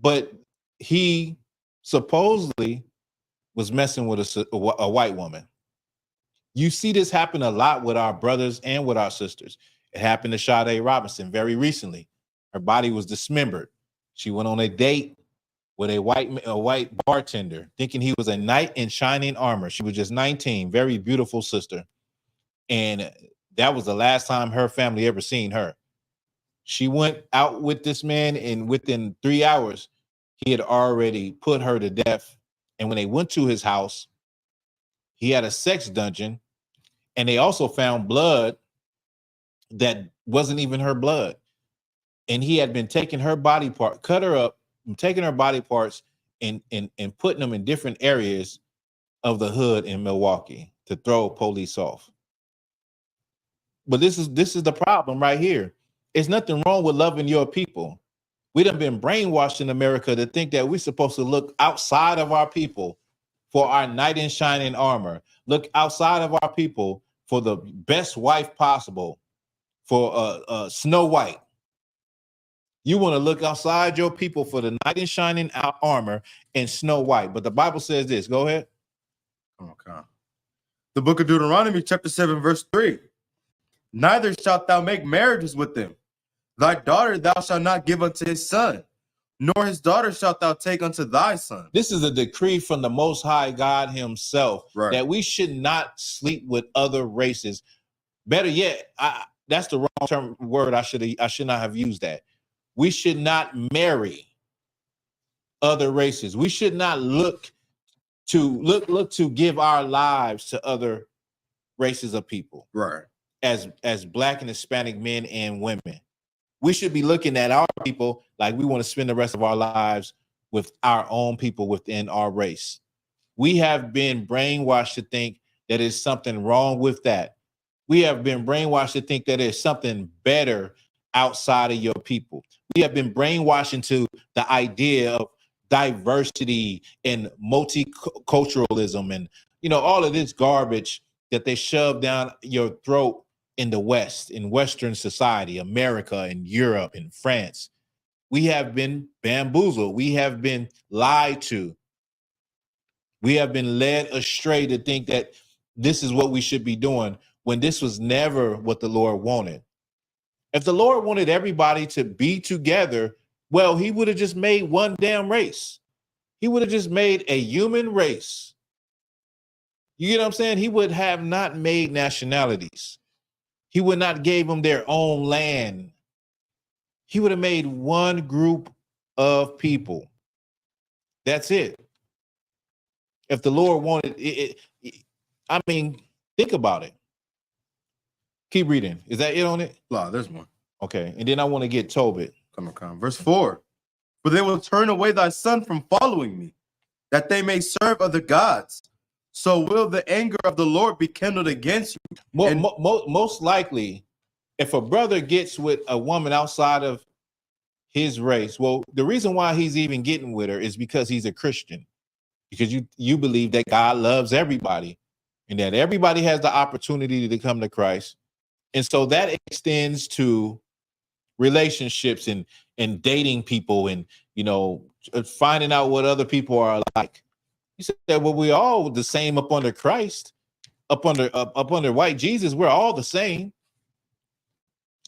but he supposedly was messing with a white woman. You see this happen a lot with our brothers and with our sisters. It happened to Sade Robinson very recently. Her body was dismembered. She went on a date with a white bartender, thinking he was a knight in shining armor. She was just 19, very beautiful sister. And that was the last time her family ever seen her. She went out with this man, and within 3 hours, he had already put her to death. And when they went to his house, he had a sex dungeon, and they also found blood that wasn't even her blood. And he had been taking her body part, cut her up, and taking her body parts and putting them in different areas of the hood in Milwaukee to throw police off. But this is the problem right here. It's nothing wrong with loving your people. We done been brainwashed in America to think that we're supposed to look outside of our people for our knight in shining armor. Look outside of our people for the best wife possible, for Snow White. You want to look outside your people for the knight in shining armor and Snow White. But the Bible says this. Go ahead. Okay. The book of Deuteronomy, chapter 7, verse 3. Neither shalt thou make marriages with them. Thy daughter thou shalt not give unto his son, nor his daughter shalt thou take unto thy son. This is a decree from the Most High God himself, right, that we should not sleep with other races. Better yet, that's the wrong term word. I should not have used that. We should not marry other races. We should not look to give our lives to other races of people. Right. As Black and Hispanic men and women. We should be looking at our people like we want to spend the rest of our lives with our own people within our race. We have been brainwashed to think that there's something wrong with that. We have been brainwashed to think that there's something better outside of your people. We have been brainwashed into the idea of diversity and multiculturalism and, all of this garbage that they shove down your throat in the West, in Western society, America and Europe and France. We have been bamboozled. We have been lied to. We have been led astray to think that this is what we should be doing when this was never what the Lord wanted. If the Lord wanted everybody to be together, well, he would have just made one damn race. He would have just made a human race. You get what I'm saying? He would have not made nationalities. He would not gave them their own land. He would have made one group of people. That's it. If the Lord wanted it, think about it. Keep reading. Is that it on it? No, there's one. Okay. And then I want to get Tobit. Come. Verse 4. For they will turn away thy son from following me, that they may serve other gods. So will the anger of the Lord be kindled against you. Most likely, if a brother gets with a woman outside of his race, well, the reason why he's even getting with her is because he's a Christian. Because you believe that God loves everybody and that everybody has the opportunity to come to Christ. And so that extends to relationships and dating people and, finding out what other people are like. He said that, well, we're all the same up under Christ, up under white Jesus. We're all the same.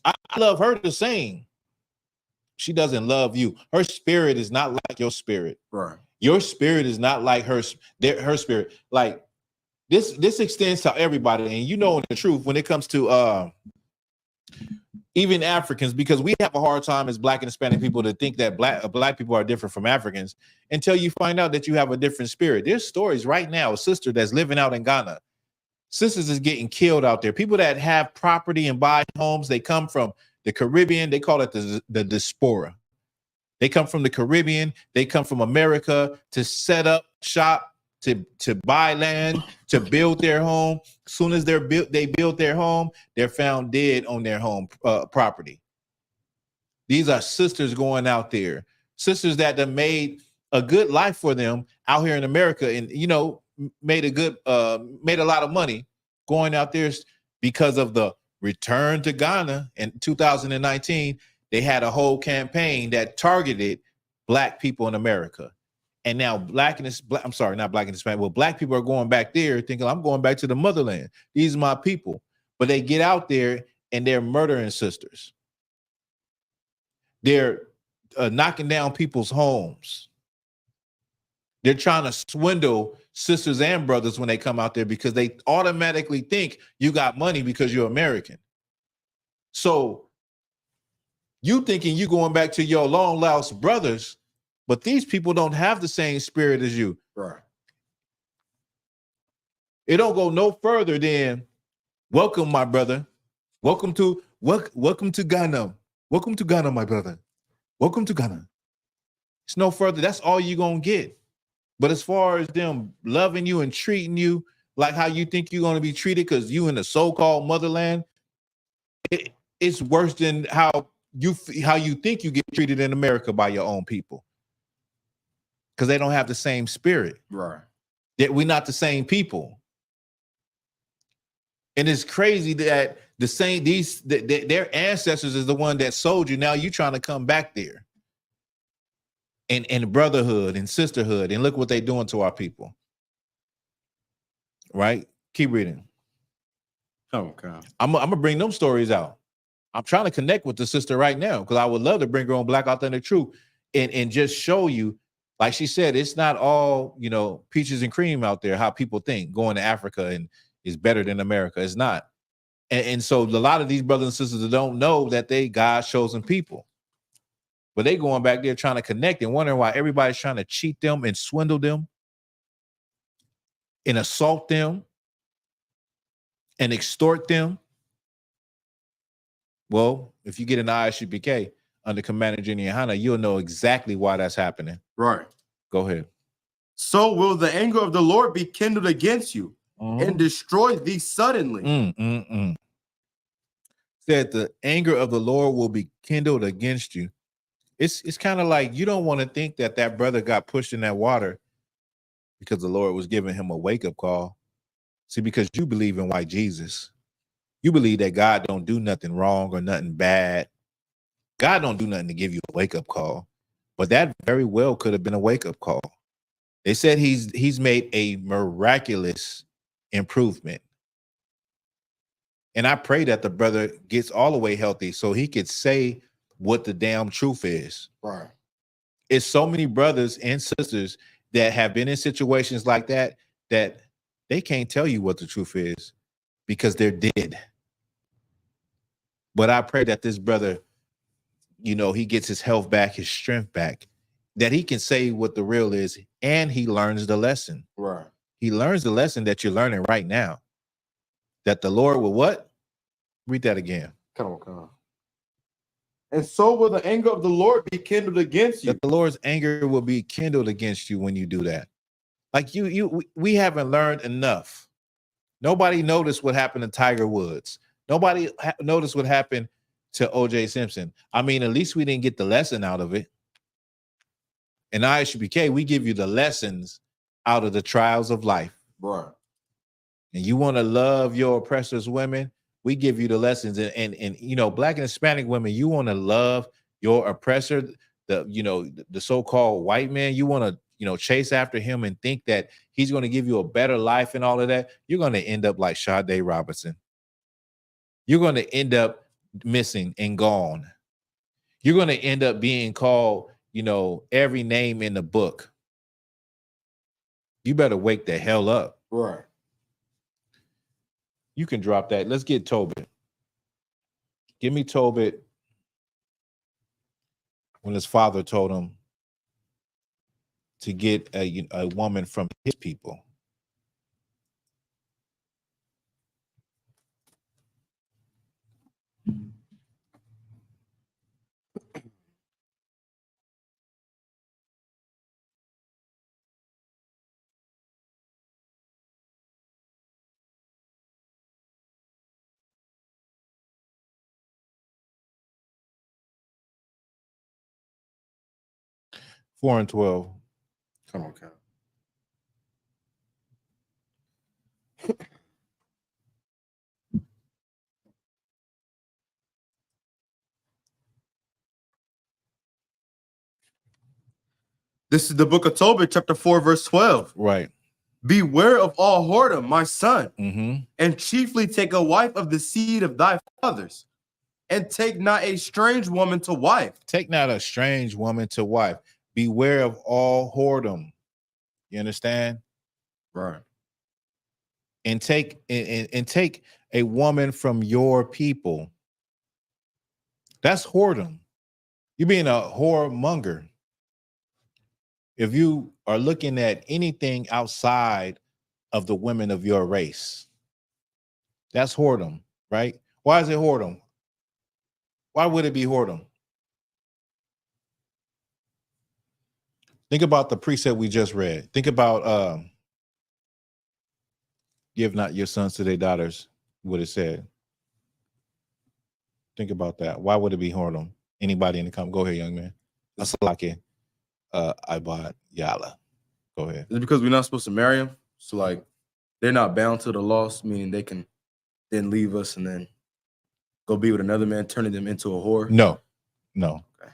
I love her the same. She doesn't love you. Her spirit is not like your spirit. Right. Your spirit is not like her spirit. Like this extends to everybody. And the truth when it comes to even Africans, because we have a hard time as Black and Hispanic people to think that black people are different from Africans until you find out that you have a different spirit. There's stories right now, a sister that's living out in Ghana. Sisters is getting killed out there. People that have property and buy homes, they come from the Caribbean. They call it the diaspora. They come from the Caribbean. They come from America to set up shop, to buy land, to build their home. As soon as they build their home, they're found dead on their home property. These are sisters going out there, sisters that have made a good life for them out here in America, and made a lot of money going out there because of the return to Ghana in 2019. They had a whole campaign that targeted Black people in America. And now Black people are going back there thinking, I'm going back to the motherland. These are my people. But they get out there and they're murdering sisters. They're knocking down people's homes. They're trying to swindle sisters and brothers when they come out there because they automatically think you got money because you're American. So you thinking you going back to your long lost brothers, but these people don't have the same spirit as you. Right. It don't go no further than welcome, my brother. Welcome to Ghana. Welcome to Ghana, my brother. Welcome to Ghana. It's no further. That's all you're gonna get. But as far as them loving you and treating you like how you think you're gonna be treated because you in the so-called motherland, it's worse than how you think you get treated in America by your own people. Because they don't have the same spirit. Right. That we're not the same people. And it's crazy that their ancestors is the one that sold you. Now you're trying to come back there. And brotherhood and sisterhood. And look what they're doing to our people. Right? Keep reading. Okay. I'm gonna bring them stories out. I'm trying to connect with the sister right now because I would love to bring her on Black Authentic Truth and just show you, like she said, it's not all, peaches and cream out there, how people think going to Africa and is better than America. It's not. And so a lot of these brothers and sisters don't know that they God's chosen people. But they going back there trying to connect and wondering why everybody's trying to cheat them and swindle them and assault them and extort them. Well, if you get an I.S.U.P.K under Commander Jenny YAHANNA, you'll know exactly why that's happening. Right. Go ahead. So will the anger of the Lord be kindled against you and destroy thee suddenly. Said the anger of the Lord will be kindled against you. It's kind of like you don't want to think that brother got pushed in that water because the Lord was giving him a wake-up call. See, because you believe in white Jesus. You believe that God don't do nothing wrong or nothing bad. God don't do nothing to give you a wake-up call. But that very well could have been a wake-up call. They said he's made a miraculous improvement. And I pray that the brother gets all the way healthy so he could say what the damn truth is. Right. It's so many brothers and sisters that have been in situations like that they can't tell you what the truth is because they're dead. But I pray that this brother, he gets his health back, his strength back, that he can say what the real is, and he learns the lesson. Right. He learns the lesson that you're learning right now. That the Lord will what? Read that again. Come on. And so will the anger of the Lord be kindled against you. That the Lord's anger will be kindled against you when you do that. Like we haven't learned enough. Nobody noticed what happened to Tiger Woods. Nobody noticed what happened to O.J. Simpson. I mean, at least we didn't get the lesson out of it. In I.S.U.P.K, we give you the lessons out of the trials of life. Right. And you want to love your oppressors, women, we give you the lessons. And Black and Hispanic women, you want to love your oppressor, the so-called white man. You want to, chase after him and think that he's going to give you a better life and all of that. You're going to end up like Sade Robinson. You're going to end up missing and gone. You're going to end up being called, every name in the book. You better wake the hell up. Right. You can drop that. Let's get Tobit. Give me Tobit when his father told him to get a woman from his people. 4 and 12. Come on, Cal. This is the book of Tobit, chapter 4, verse 12. Right. Beware of all whoredom, my son, Mm-hmm. and chiefly take a wife of the seed of thy fathers, and take not a strange woman to wife. Take not a strange woman to wife. Beware of all whoredom. You understand? Right. And take a woman from your people. That's whoredom. You being a whoremonger. If you are looking at anything outside of the women of your race, that's whoredom, right? Why is it whoredom? Why would it be whoredom? Think about the precept we just read. Think about give not your sons to their daughters, what it said. Think about that. Why would it be whoredom? Anybody in the comment? Go ahead, young man. Asalaki, Ibad, Yala. Go ahead. It's because we're not supposed to marry them. So like they're not bound to the loss, meaning they can then leave us and then go be with another man, turning them into a whore. No. Okay.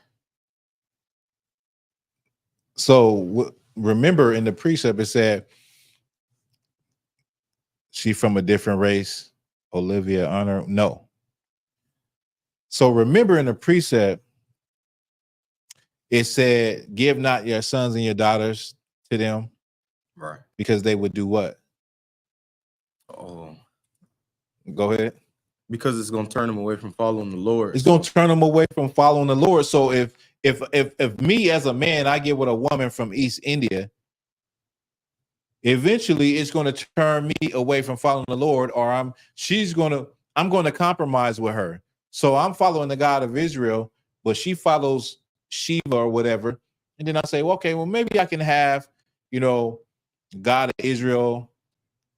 So remember in the precept it said she from a different race, Olivia honor. No. So remember in the precept it said, give not your sons and your daughters to them. Right. Because they would do what? Oh. Go ahead. Because it's going to turn them away from following the Lord. It's going to turn them away from following the Lord. So if me as a man, I get with a woman from East India, eventually it's going to turn me away from following the Lord, or I'm going to compromise with her. So I'm following the God of Israel, but she follows Shiva or whatever. And then I say, well, okay, well, maybe I can have, God of Israel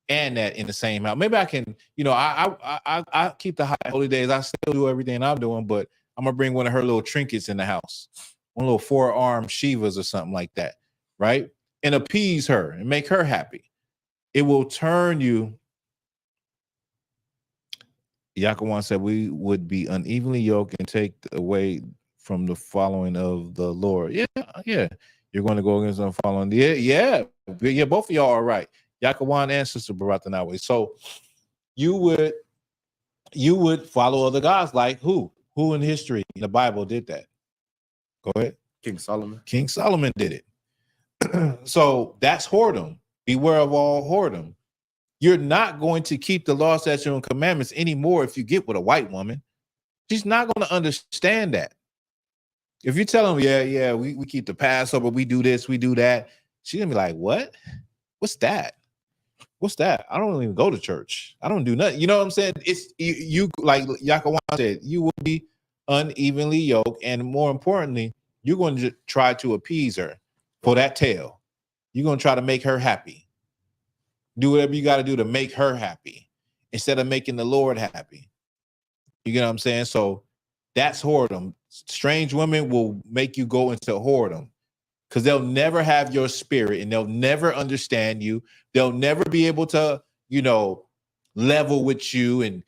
and that in the same house. Maybe I can, I keep the high holy days. I still do everything I'm doing, but I'm gonna bring one of her little trinkets in the house, one little 4-armed Shivas or something like that, right? And appease her and make her happy. It will turn you. Yakawan said we would be unevenly yoked and take away from the following of the Lord. Yeah. You're going to go against them following. Yeah. Both of y'all are right. Yakawan and Sister Baratanawe. So you would follow other gods like who? Who in history in the Bible did that? Go ahead. King Solomon. King Solomon did it. So that's whoredom. Beware of all whoredom. You're not going to keep the law, statutes, and commandments anymore if you get with a white woman. She's not going to understand that. If you tell them, we keep the Passover, we do this, we do that, she's gonna be like, what? What's that? What's that? I don't even go to church. I don't do nothing. You know what I'm saying? It's you like Yakawan said, you will be unevenly yoked, and more importantly, you're going to try to appease her for that tail. You're going to try to make her happy. Do whatever you got to do to make her happy instead of making the Lord happy. You get what I'm saying? So that's whoredom. Strange women will make you go into whoredom because they'll never have your spirit and they'll never understand you. They'll never be able to, level with you and,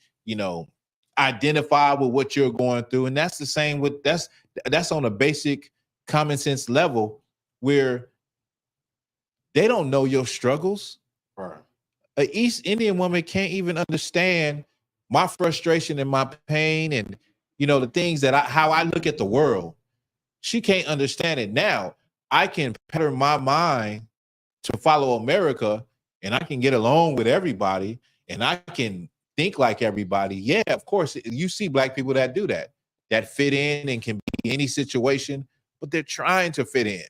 identify with what you're going through. And that's the same with that's on a basic common sense level where they don't know your struggles. Right. An East Indian woman can't even understand my frustration and my pain and the things that how I look at the world. She can't understand it. Now I can pattern my mind to follow America and I can get along with everybody and I can think like everybody. Yeah, of course. You see black people that do that fit in and can be in any situation, but they're trying to fit in.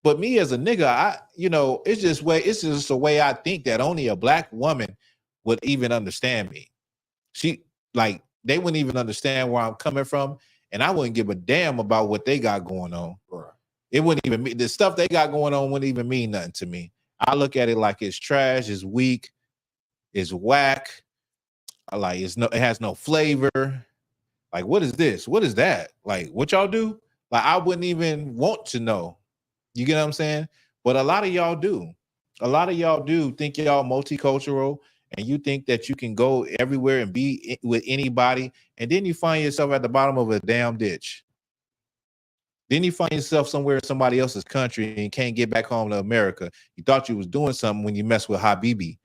But me as a nigga, it's just a way I think that only a black woman would even understand me. They wouldn't even understand where I'm coming from, and I wouldn't give a damn about what they got going on. Right. It wouldn't even mean the stuff they got going on wouldn't even mean nothing to me. I look at it like it's trash, it's weak, it's whack. It has no flavor. Like, what is this? What is that? Like, what y'all do? Like, I wouldn't even want to know. You get what I'm saying? But a lot of y'all do. A lot of y'all do think y'all multicultural, and you think that you can go everywhere and be with anybody, and then you find yourself at the bottom of a damn ditch. Then you find yourself somewhere in somebody else's country and can't get back home to America. You thought you was doing something when you messed with Habibi.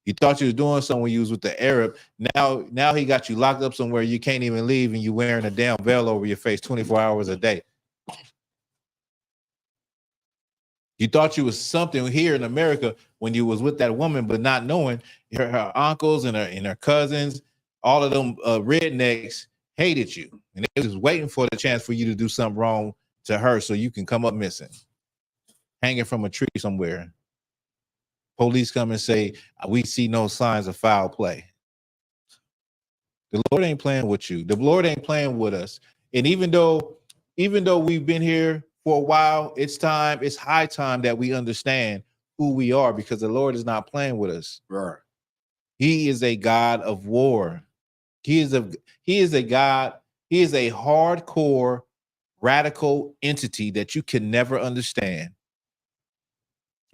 You thought you was doing something when you was with the Arab. Now he got you locked up somewhere you can't even leave, and you wearing a damn veil over your face 24 hours a day. You thought you was something here in America when you was with that woman, but not knowing her uncles and her cousins, all of them rednecks hated you, and they was waiting for the chance for you to do something wrong to her so you can come up missing, hanging from a tree somewhere. Police come and say, we see no signs of foul play. The Lord ain't playing with you. The Lord ain't playing with us. And even though we've been here for a while, it's high time that we understand who we are, because the Lord is not playing with us. Right. He is a God of war. He is a God. He is a hardcore, radical entity that you can never understand.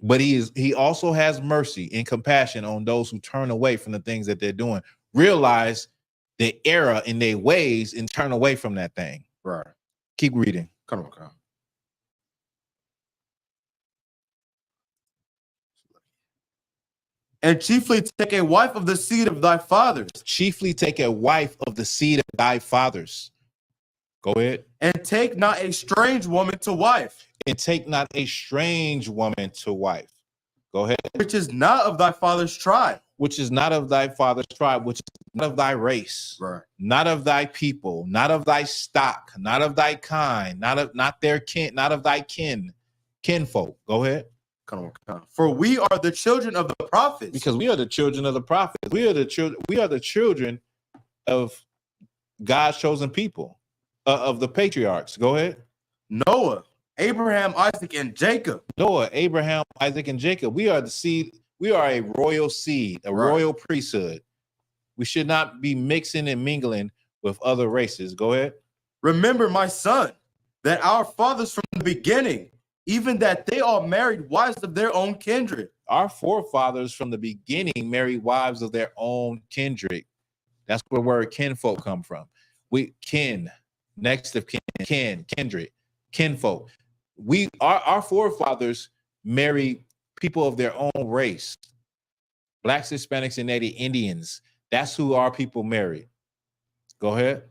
But he also has mercy and compassion on those who turn away from the things that they're doing. Realize the error in their ways and turn away from that thing. Right. Keep reading. Come on. And chiefly take a wife of the seed of thy fathers. Chiefly take a wife of the seed of thy fathers. Go ahead. And take not a strange woman to wife. And take not a strange woman to wife. Go ahead. Which is not of thy father's tribe. Which is not of thy father's tribe, which is not of thy race, right? Not of thy people, not of thy stock, not of thy kind, not their kin, not of thy kinfolk. Go ahead. Come on. For we are the children of the prophets. Because we are the children of the prophets. We are the children of God's chosen people, of the patriarchs. Go ahead. Noah, Abraham, Isaac, and Jacob. Noah, Abraham, Isaac, and Jacob. We are the seed. We are a royal seed, a royal priesthood. We should not be mixing and mingling with other races. Go ahead. Remember, my son, that our fathers from the beginning, even that they all married wives of their own kindred. Our forefathers from the beginning married wives of their own kindred. That's where the word kinfolk come from. We kin, next of kin, kindred, kinfolk. Our forefathers married people of their own race. Blacks, Hispanics, and Native Indians. That's who our people married. Go ahead.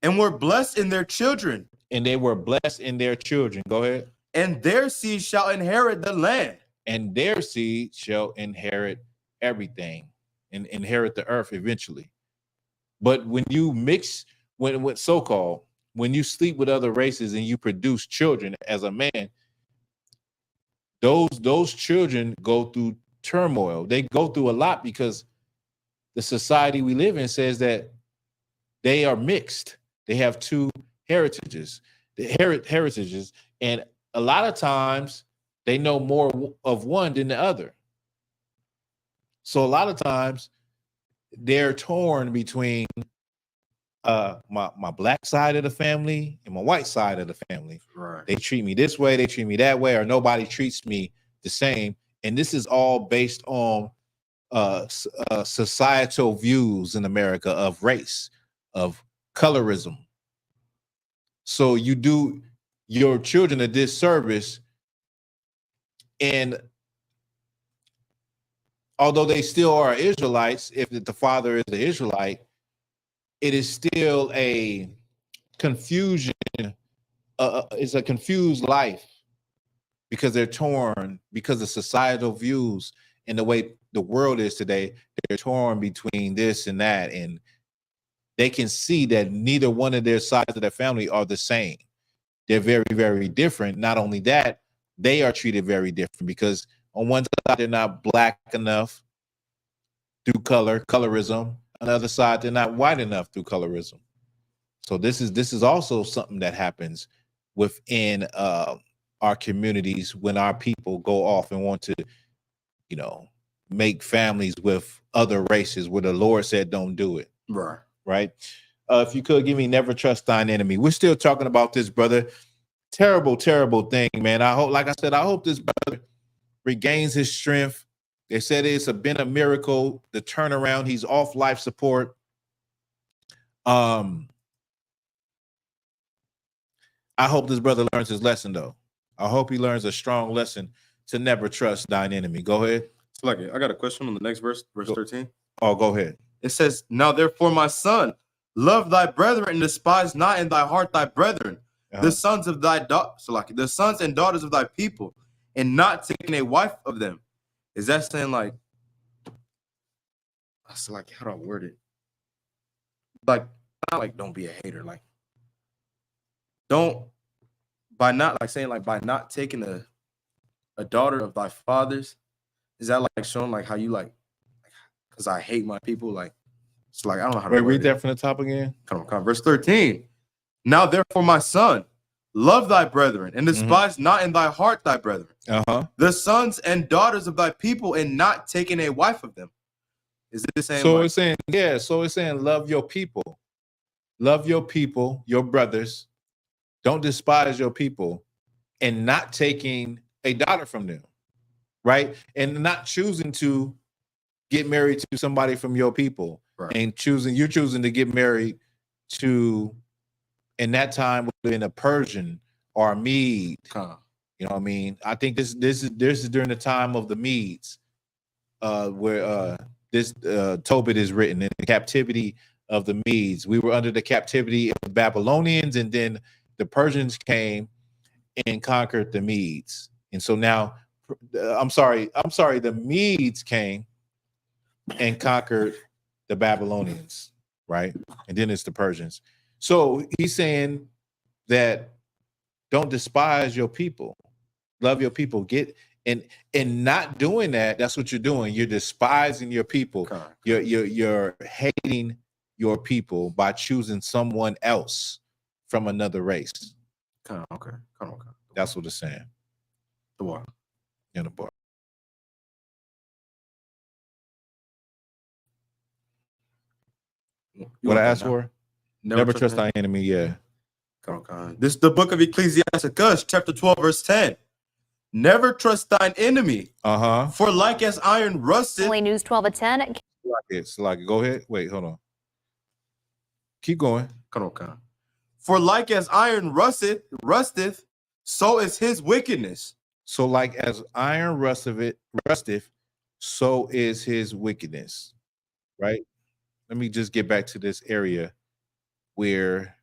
And were blessed in their children. And they were blessed in their children. Go ahead. And their seed shall inherit the land. And their seed shall inherit everything and inherit the earth eventually. But when you mix, when you sleep with other races and you produce children as a man, those children go through turmoil. They go through a lot because the society we live in says that they are mixed. They have two heritages, and a lot of times they know more of one than the other. So a lot of times they're torn between my black side of the family and my white side of the family. Right. They treat me this way, they treat me that way, or nobody treats me the same. And this is all based on societal views in America of race, of colorism. So you do your children a disservice, and although they still are Israelites, if the father is an Israelite, it is still a confusion. It's a confused life because they're torn because of societal views and the way the world is today. They're torn between this and that, and they can see that neither one of their sides of their family are the same. They're very, very different. Not only that, they are treated very different because on one side, they're not black enough through colorism. On the other side, they're not white enough through colorism. So this is also something that happens within our communities when our people go off and want to, make families with other races where the Lord said don't do it. Right. Right. If you could give me never trust thine enemy. We're still talking about this, brother. Terrible, terrible thing, man. I hope, like I said, I hope this brother regains his strength. They said been a miracle, the turnaround. He's off life support. I hope this brother learns his lesson, though. I hope he learns a strong lesson to never trust thine enemy. Go ahead. I got a question on the next verse, verse 13. Oh, go ahead. It says, now therefore, my son, love thy brethren and despise not in thy heart thy brethren, the sons of thy the sons and daughters of thy people, and not taking a wife of them. Is that saying like, how do I word it? Like, not like don't be a hater, like don't by not like saying like by not taking a daughter of thy fathers, is that like showing like how you like because I hate my people, like it's like I don't know how to read that from the top again. Come on, verse 13. Now therefore, my son, love thy brethren and despise not in thy heart thy brethren, the sons and daughters of thy people, and not taking a wife of them. Is it saying? So it's saying, yeah. So it's saying, love your people, your brothers. Don't despise your people, and not taking a daughter from them, right? And not choosing to get married to somebody from your people, right? And you're choosing to get married to, in that time, would have been a Persian or a Mede. You know what I mean? I think this is during the time of the Medes, where this Tobit is written, in the captivity of the Medes. We were under the captivity of the Babylonians, and then the Persians came and conquered the Medes. And so now, the Medes came and conquered the Babylonians, right? And then it's the Persians. So he's saying that don't despise your people, love your people. And not doing that, that's what you're doing. You're despising your people. You're hating your people by choosing someone else from another race. Okay. That's what it's saying. The bar. In the bar. What I asked for? Never trust thy enemy. Yeah. This is the book of Ecclesiasticus, chapter 12, verse 10. Never trust thine enemy. For like as iron rusteth. Only News 12 at 10. It's like, go ahead. Wait, hold on. Keep going. For like as iron rusteth, so is his wickedness. So like as iron rusteth, so is his wickedness. Right? Let me just get back to this area where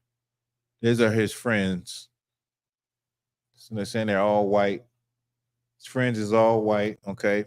these are his friends. So they're saying they're all white. His friends is all white, okay?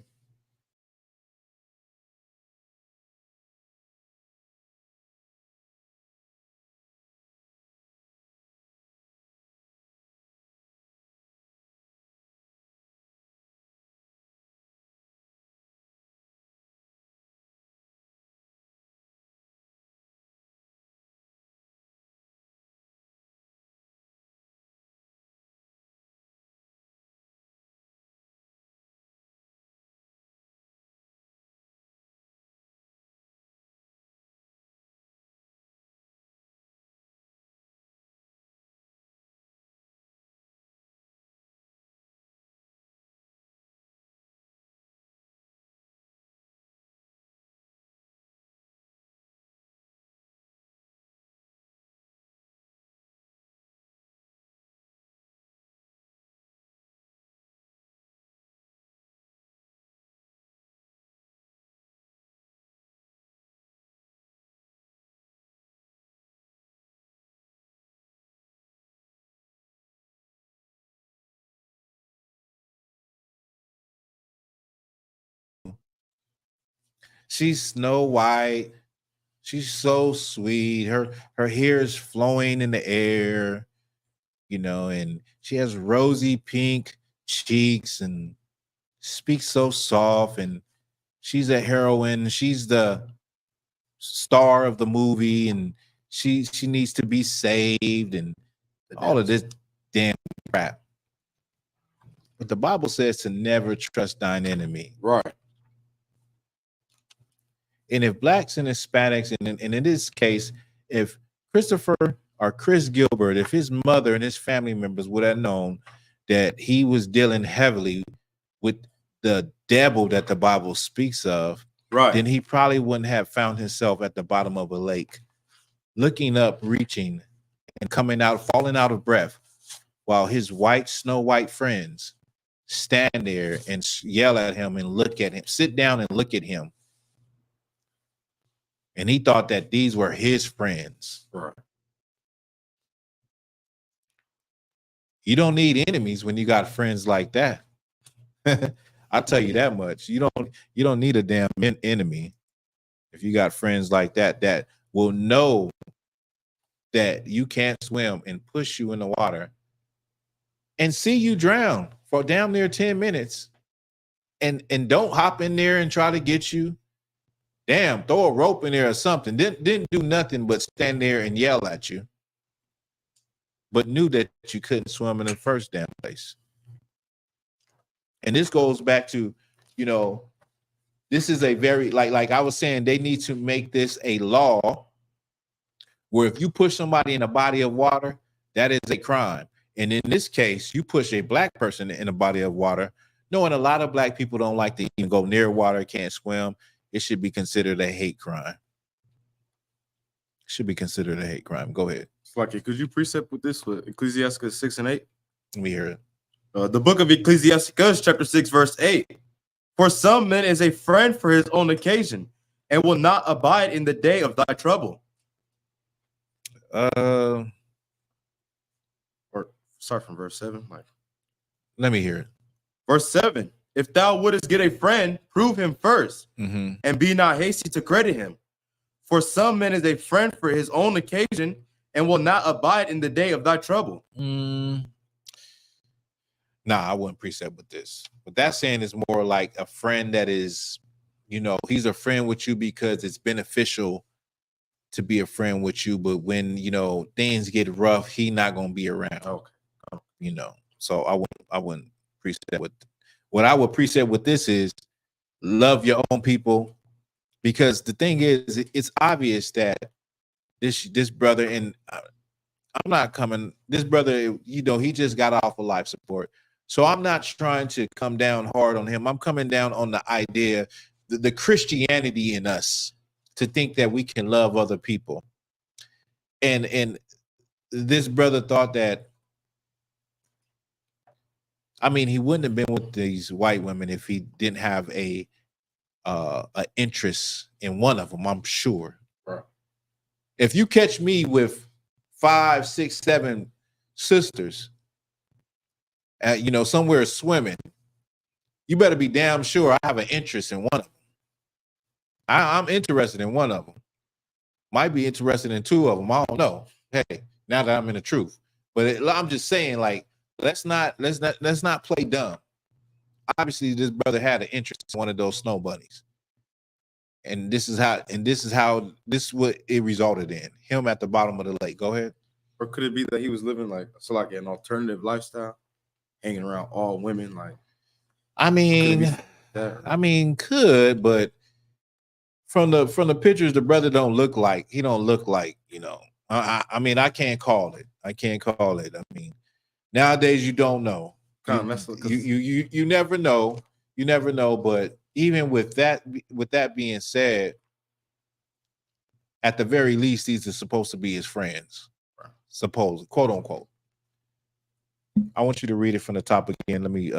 She's Snow White. She's so sweet. Her hair is flowing in the air, you know, and she has rosy pink cheeks and speaks so soft, and she's a heroine. She's the star of the movie, and she needs to be saved, and all of this damn crap. But the Bible says to never trust thine enemy. Right. And if blacks and Hispanics, and in this case, if Christopher or Chris Gilbert, if his mother and his family members would have known that he was dealing heavily with the devil that the Bible speaks of, Right. then he probably wouldn't have found himself at the bottom of a lake, looking up, reaching, and coming out, falling out of breath, while his white, snow white friends stand there and yell at him and look at him, sit down and look at him. And he thought that these were his friends. Right. You don't need enemies when you got friends like that. I'll tell you that much. You don't need a damn enemy if you got friends like that that will know that you can't swim and push you in the water and see you drown for damn near 10 minutes and don't hop in there and try to get you. Damn, throw a rope in there or something. Didn't do nothing but stand there and yell at you, but knew that you couldn't swim in the first damn place. And this goes back to, you know, this is a very, like I was saying, they need to make this a law where if you push somebody in a body of water, that is a crime. And in this case, you push a black person in a body of water, knowing a lot of black people don't like to even go near water, can't swim. It should be considered a hate crime. Should be considered a hate crime. Go ahead. It's like, could you precept with this with Ecclesiastes 6 and 8? Let me hear it. The book of Ecclesiastes, chapter 6, verse 8. For some men is a friend for his own occasion, and will not abide in the day of thy trouble. Or start from verse 7. Like, let me hear it. Verse 7. If thou wouldest get a friend, prove him first, and be not hasty to credit him. For some men is a friend for his own occasion, and will not abide in the day of thy trouble. Nah, I wouldn't precept with this. What that's saying is more like a friend that is, you know, he's a friend with you because it's beneficial to be a friend with you. But when, you know, things get rough, he not going to be around. Okay. You know, so I wouldn't precept with. What I would precept with this is love your own people, because the thing is, it's obvious that this brother, and I'm not coming, this brother, you know, he just got off of life support. So I'm not trying to come down hard on him. I'm coming down on the idea, the Christianity in us, to think that we can love other people. And this brother thought that, I mean, he wouldn't have been with these white women if he didn't have a interest in one of them, I'm sure. Right. If you catch me with 5, 6, 7 sisters, you know, somewhere swimming, you better be damn sure I have an interest in one of them. I'm interested in one of them. Might be interested in 2 of them. I don't know. Hey, now that I'm in the truth, but I'm just saying, like, let's not play dumb. Obviously, this brother had an interest in one of those snow bunnies, and this is what it resulted in, him at the bottom of the lake. Go ahead. Or could it be that he was living like an alternative lifestyle, hanging around all women? Like, I mean, could, but from the pictures, the brother don't look like, you know. I mean, I can't call it. I mean, nowadays you don't know. You never know. You never know. But even with that being said, at the very least, these are supposed to be his friends. Suppose, quote unquote. I want you to read it from the top again. Let me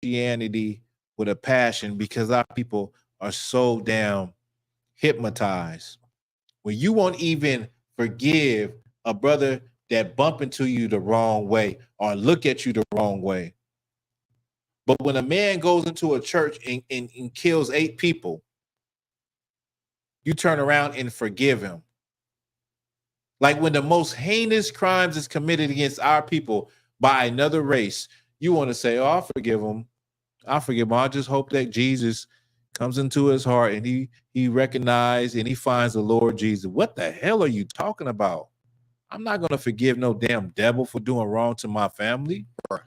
Christianity with a passion because our people are so damn hypnotized. When you won't even forgive a brother that bump into you the wrong way or look at you the wrong way. But when a man goes into a church and kills 8 people, you turn around and forgive him. Like when the most heinous crimes is committed against our people by another race, you want to say, oh, I'll forgive him. I'll forgive him. I just hope that Jesus comes into his heart and he recognizes and he finds the Lord Jesus. What the hell are you talking about? I'm not going to forgive no damn devil for doing wrong to my family.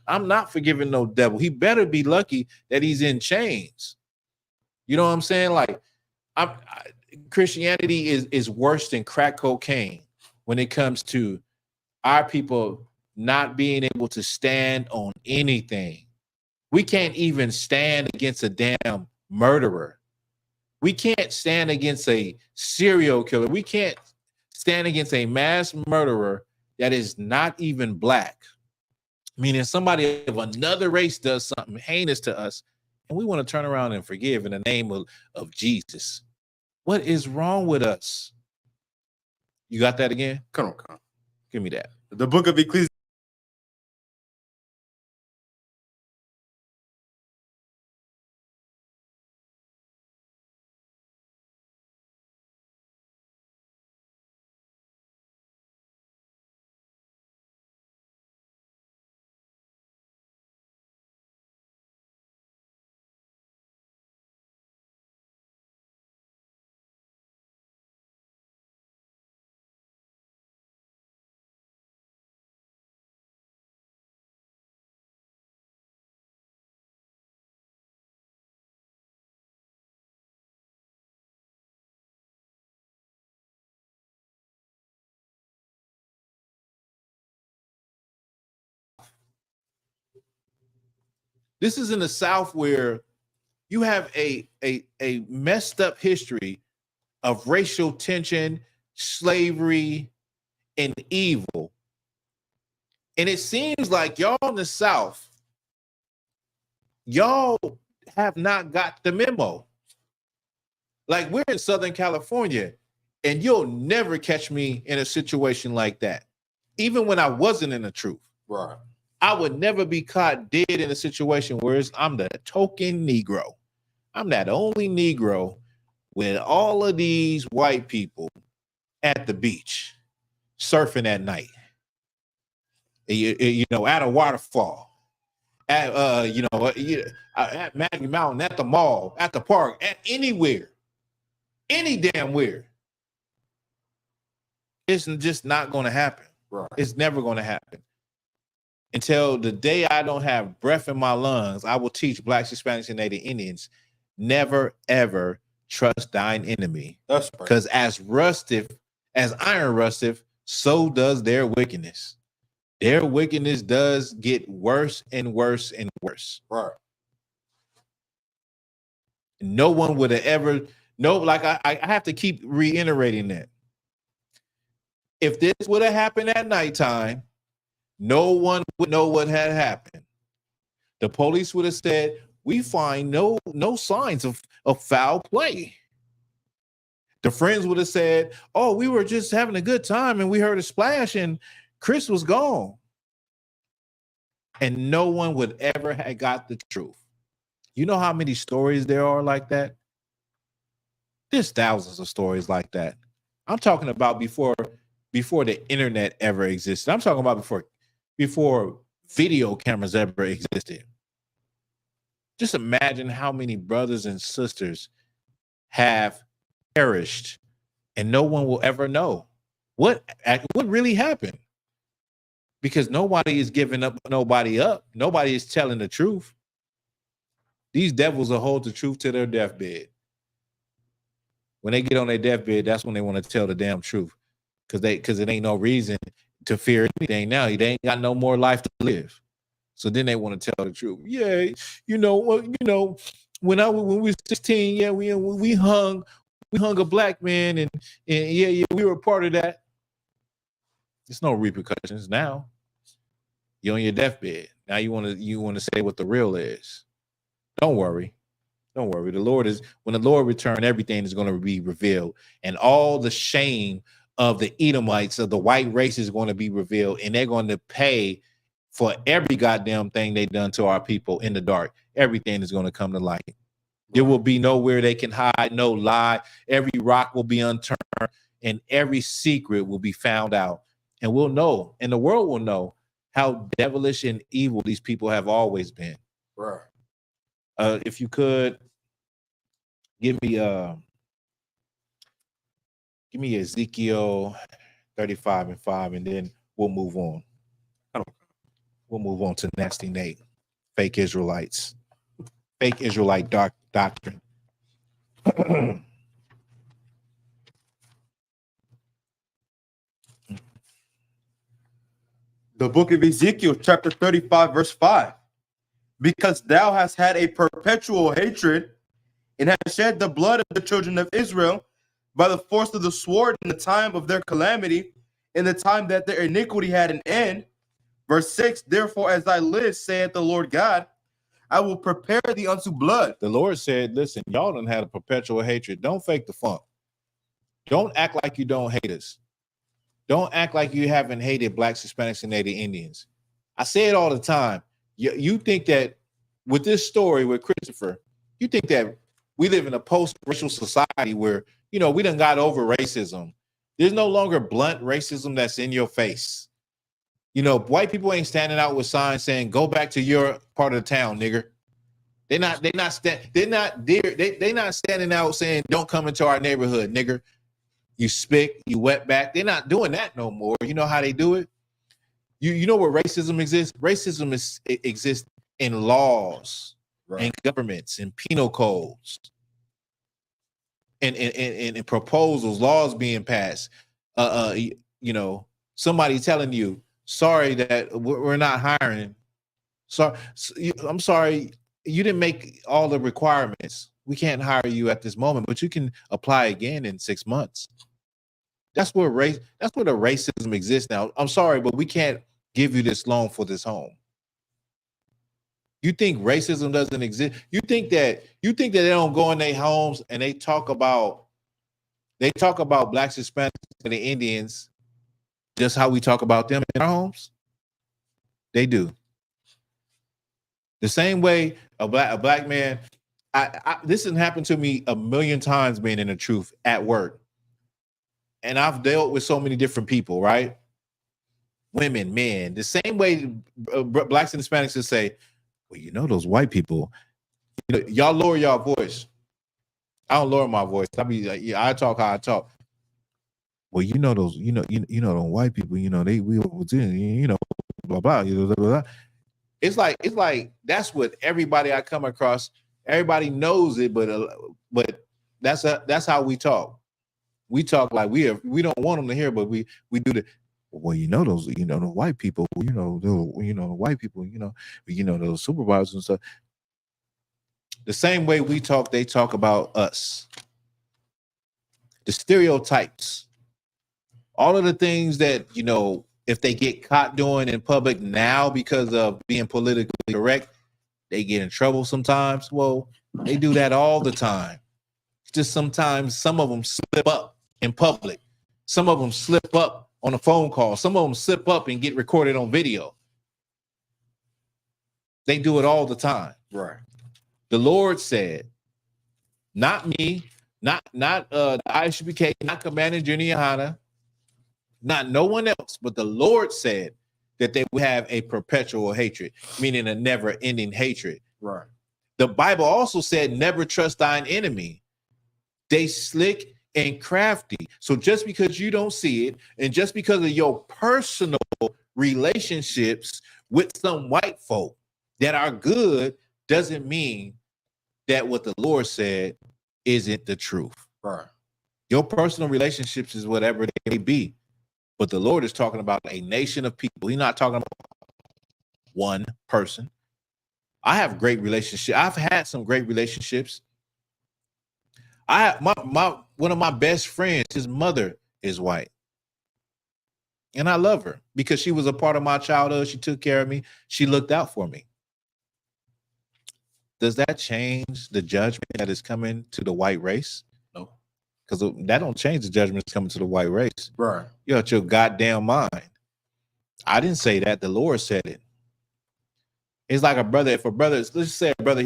I'm not forgiving no devil. He better be lucky that he's in chains. You know what I'm saying? Like, Christianity is worse than crack cocaine when it comes to our people not being able to stand on anything. We can't even stand against a damn murderer. We can't stand against a serial killer. We can't stand against a mass murderer that is not even black. Meaning somebody of another race does something heinous to us, and we want to turn around and forgive in the name of Jesus. What is wrong with us? You got that again? Come on. Give me that. The book of Ecclesiastes. This is in the South where you have a messed up history of racial tension, slavery, and evil. And it seems like y'all in the South, y'all have not got the memo. Like we're in Southern California, and you'll never catch me in a situation like that. Even when I wasn't in the truth. Right. I would never be caught dead in a situation where I'm the token Negro. I'm that only Negro with all of these white people at the beach surfing at night. You know, at a waterfall, at at Magic Mountain, at the mall, at the park, at anywhere, any damn where. It's just not going to happen. Right. It's never going to happen. Until the day I don't have breath in my lungs, I will teach Blacks, Hispanics, and Native Indians, never, ever trust thine enemy. That's right. Because as iron rusteth, so does their wickedness. Their wickedness does get worse and worse and worse. Right. No one would have ever, I have to keep reiterating that. If this would have happened at nighttime, no one would know what had happened. The police would have said, we find no signs of foul play. The friends would have said, oh, we were just having a good time and we heard a splash and Chris was gone. And no one would ever have got the truth. You know how many stories there are like that? There's thousands of stories like that. I'm talking about before the internet ever existed. I'm talking about before video cameras ever existed. Just imagine how many brothers and sisters have perished and no one will ever know what really happened, because nobody is giving up nobody up. Nobody is telling the truth. These devils will hold the truth to their deathbed. When they get on their deathbed, that's when they want to tell the damn truth, because it ain't no reason to fear anything now. They ain't got no more life to live. So then they want to tell the truth. Yeah, when we were 16, yeah, we hung a black man, and yeah, we were a part of that. There's no repercussions now. You're on your deathbed. Now you want to say what the real is. Don't worry. Don't worry. The Lord is, when the Lord return, everything is going to be revealed. And all the shame of the Edomites, of the white race, is going to be revealed. And they're going to pay for every goddamn thing they done to our people in the dark. Everything is going to come to light. There will be nowhere they can hide, no lie. Every rock will be unturned, and every secret will be found out. And we'll know, and the world will know how devilish and evil these people have always been. Right. If you could give me Ezekiel 35:5, and then we'll move on. We'll move on to Nasty Nate, fake Israelites, fake Israelite doctrine. The book of Ezekiel, chapter 35, verse 5. Because thou hast had a perpetual hatred and hast shed the blood of the children of Israel by the force of the sword in the time of their calamity, in the time that their iniquity had an end. Verse 6, therefore, as I live, saith the Lord God, I will prepare thee unto blood. The Lord said, listen, y'all done had a perpetual hatred. Don't fake the funk. Don't act like you don't hate us. Don't act like you haven't hated blacks, Hispanics, and Native Indians. I say it all the time. You think that with this story with Christopher, you think that we live in a post-racial society where, we done got over racism. There's no longer blunt racism that's in your face. White people ain't standing out with signs saying, go back to your part of the town, nigger. They're not standing out saying, don't come into our neighborhood, nigger. You spick, you wetback. They're not doing that no more. You know how they do it? You know where racism exists? Racism exists in laws, right, and governments and penal codes and proposals, laws being passed. Somebody telling you, sorry that we're not hiring. So I'm sorry, you didn't make all the requirements. We can't hire you at this moment, but you can apply again in 6 months. That's where the racism exists now. I'm sorry, but we can't give you this loan for this home. You think racism doesn't exist? You think that they don't go in their homes and they talk about blacks, Hispanics, and the Indians just how we talk about them in our homes? They do. The same way a black man, this has happened to me a million times being in the truth at work. And I've dealt with so many different people, right? Women, men, the same way blacks and Hispanics will say, well, those white people, y'all lower y'all voice. I don't lower my voice. I talk how I talk. Well, those, those white people, blah, blah, blah, blah. It's like that's what everybody I come across, everybody knows it, but that's how we talk. We talk like we don't want them to hear, but we do the. Well, those, the white people, the white people, those supervisors and stuff. The same way we talk, they talk about us. The stereotypes, all of the things that, if they get caught doing in public now because of being politically correct, they get in trouble sometimes. Well, they do that all the time. Just sometimes some of them slip up in public. Some of them slip up on a phone call. Some of them slip up and get recorded on video. They do it all the time. Right. The Lord said, not me, not the I.S.U.P.K, not Commander Junior YAHANNA, not no one else, but the Lord said that they would have a perpetual hatred, meaning a never-ending hatred. Right. The Bible also said, never trust thine enemy. They slick and crafty. So just because you don't see it, and just because of your personal relationships with some white folk that are good, doesn't mean that what the Lord said isn't the truth. Right. Your personal relationships is whatever they may be, but the Lord is talking about a nation of people. He's not talking about one person. I have great relationships. I've had some great relationships. One of my best friends, his mother is white. And I love her because she was a part of my childhood. She took care of me. She looked out for me. Does that change the judgment that is coming to the white race? No. Because that don't change the judgment that's coming to the white race. Right. You're out your goddamn mind. I didn't say that. The Lord said it. It's like a brother. If a brother, let's just say a brother,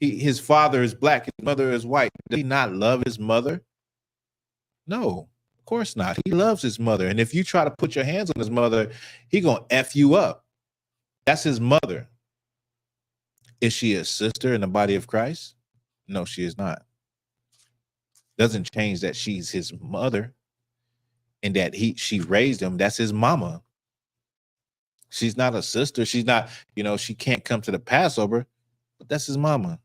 his father is black, his mother is white. Does he not love his mother? No, of course not. He loves his mother. And if you try to put your hands on his mother, he gonna F you up. That's his mother. Is she a sister in the body of Christ? No, she is not. Doesn't change that she's his mother and that she raised him. That's his mama. She's not a sister. She's not, she can't come to the Passover, but that's his mama.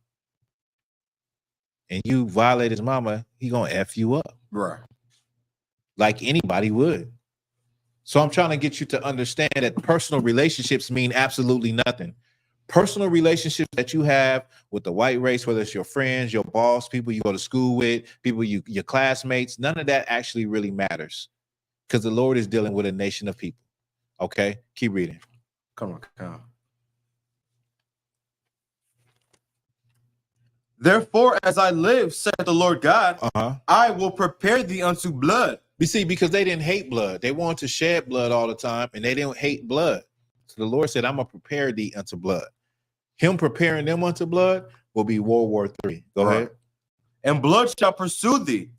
And you violate his mama, he gonna F you up. Right. Like anybody would. So I'm trying to get you to understand that personal relationships mean absolutely nothing. Personal relationships that you have with the white race, whether it's your friends, your boss, people you go to school with, people your classmates, none of that actually really matters because the Lord is dealing with a nation of people. Okay, keep reading. Come on. Therefore, as I live, saith the Lord God, I will prepare thee unto blood. You see, because they didn't hate blood. They wanted to shed blood all the time, and they didn't hate blood. So the Lord said, I'm going to prepare thee unto blood. Him preparing them unto blood will be World War III. Go ahead. And blood shall pursue thee.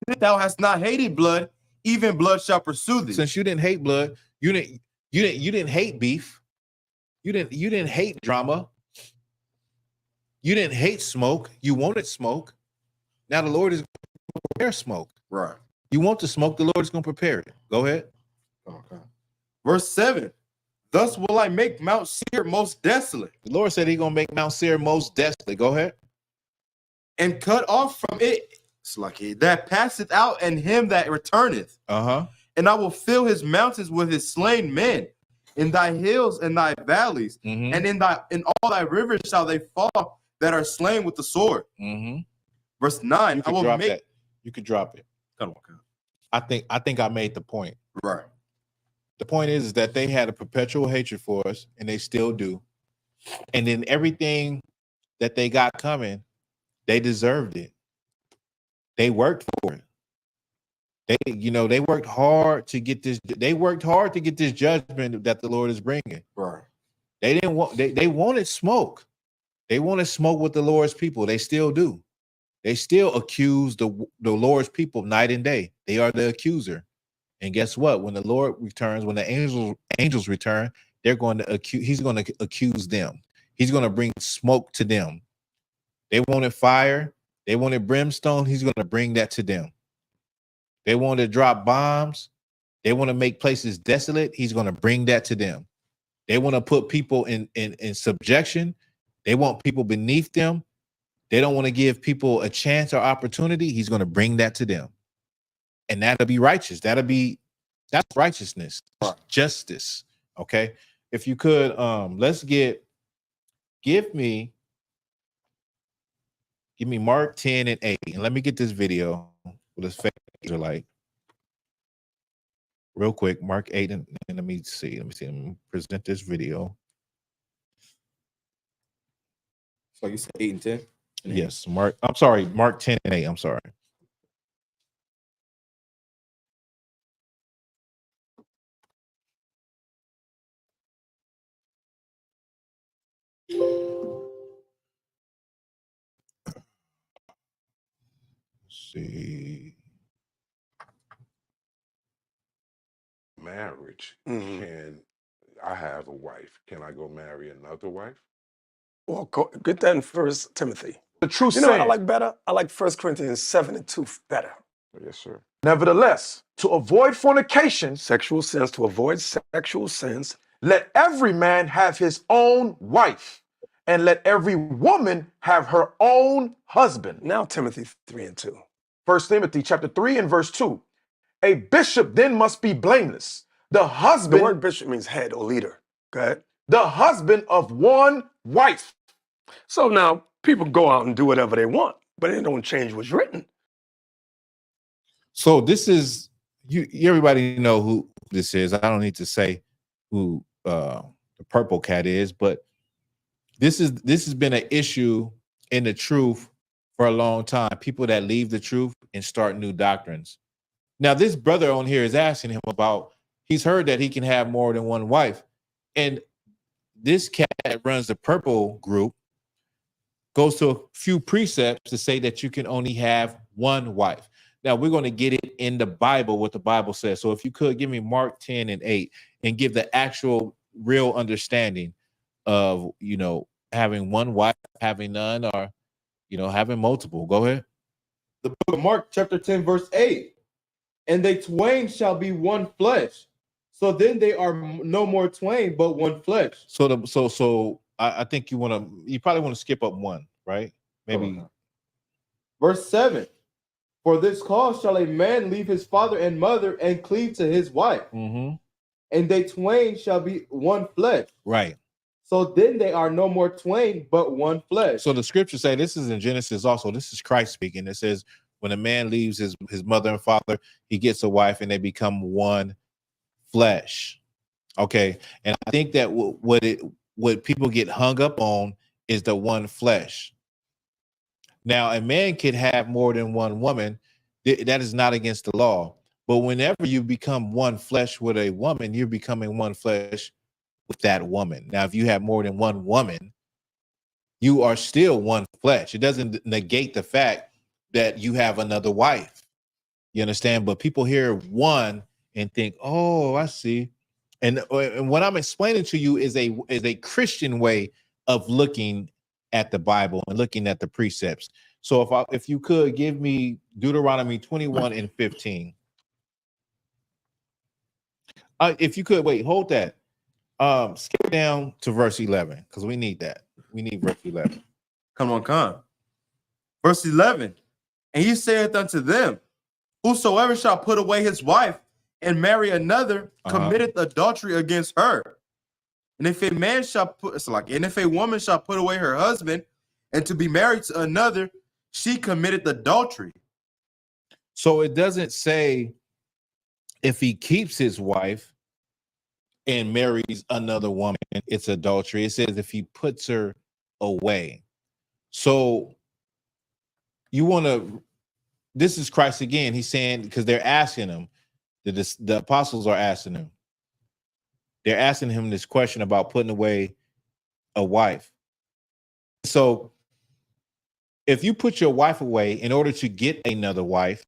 If thou hast not hated blood, even blood shall pursue thee. Since you didn't hate blood, you didn't hate beef. You didn't hate drama. You didn't hate smoke. You wanted smoke. Now the Lord is going to prepare smoke. Right. You want the smoke, the Lord is going to prepare it. Go ahead. Okay. Verse 7. Thus will I make Mount Seir most desolate. The Lord said he's going to make Mount Seir most desolate. Go ahead. And cut off from it that passeth out and him that returneth. And I will fill his mountains with his slain men. In thy hills and thy valleys, and in all thy rivers shall they fall that are slain with the sword. Verse 9. I will make that. You could drop it. Come on. I think I made the point. Right. The point is that they had a perpetual hatred for us, and they still do. And then everything that they got coming, they deserved it. They worked for it. They worked hard to get this. They worked hard to get this judgment that the Lord is bringing. Right. They didn't want. They wanted smoke. They wanted smoke with the Lord's people. They still do. They still accuse the Lord's people night and day. They are the accuser. And guess what? When the Lord returns, when the angels return, they're going to accuse. He's going to accuse them. He's going to bring smoke to them. They wanted fire. They wanted brimstone. He's going to bring that to them. They want to drop bombs. They want to make places desolate. He's going to bring that to them. They want to put people in subjection. They want people beneath them. They don't want to give people a chance or opportunity. He's going to bring that to them. And that'll be righteous. That's righteousness. That's justice. Okay. If you could, give me Mark 10 and 8. And let me get this video with this fake Israelite. Real quick, Mark 8 and let me see. Let me present this video. So you said 8 and 10? Yes, Mark 10 and 8. I'm sorry. Let's see. Marriage. Can I have a wife? Can I go marry another wife? Well, get that in 1 Timothy. The true You know what I saying. like better? I like 1 Corinthians 7 and 2 better. Yes, sir. Nevertheless, to avoid fornication, To avoid sexual sins, let every man have his own wife, and let every woman have her own husband. now Timothy 3 and 2. 1 Timothy chapter 3 and verse 2. A bishop then must be blameless. The The husband, word bishop means head or leader. Go ahead. the husband of one wife. So now people go out and do whatever they want, but it don't change what's written. So this is everybody know who this is. I don't need to say who the purple cat is, but This has been an issue in the truth for a long time. People that leave the truth and start new doctrines. Now, this brother on here is asking him about, he's heard that he can have more than one wife. And this cat that runs the purple group goes to a few precepts to say that you can only have one wife. Now, we're going to get it in the Bible, what the Bible says. So if you could give me Mark 10:8 and give the actual real understanding of, having one wife, having none, or, having multiple. Go ahead. The book of Mark, chapter 10, verse 8. And they twain shall be one flesh. So then they are no more twain, but one flesh. So I think you probably want to skip up one, right? Maybe. Verse 7. For this cause shall a man leave his father and mother and cleave to his wife. Mm-hmm. And they twain shall be one flesh. Right. So then they are no more twain, but one flesh. So the scriptures say, this is in Genesis also, this is Christ speaking. It says, when a man leaves his mother and father, he gets a wife and they become one flesh. Okay. And I think that what people get hung up on is the one flesh. Now, a man can have more than one woman. That is not against the law. But whenever you become one flesh with a woman, you're becoming one flesh with that woman. Now, if you have more than one woman, you are still one flesh. It doesn't negate the fact that you have another wife. You understand? But people hear one and think, oh, I see. And what I'm explaining to you is a Christian way of looking at the Bible and looking at the precepts. So if you could give me Deuteronomy 21:15. If you could, wait, hold that. Skip down to verse 11, because we need that. We need verse 11. Come on. Verse 11. And he saith unto them, whosoever shall put away his wife and marry another committeth adultery against her. And if a man shall and if a woman shall put away her husband and to be married to another, she committed adultery. So it doesn't say if he keeps his wife and marries another woman, it's adultery. It says if he puts her away. So this is Christ again. He's saying, because they're asking him, the apostles are asking him. They're asking him this question about putting away a wife. So if you put your wife away in order to get another wife,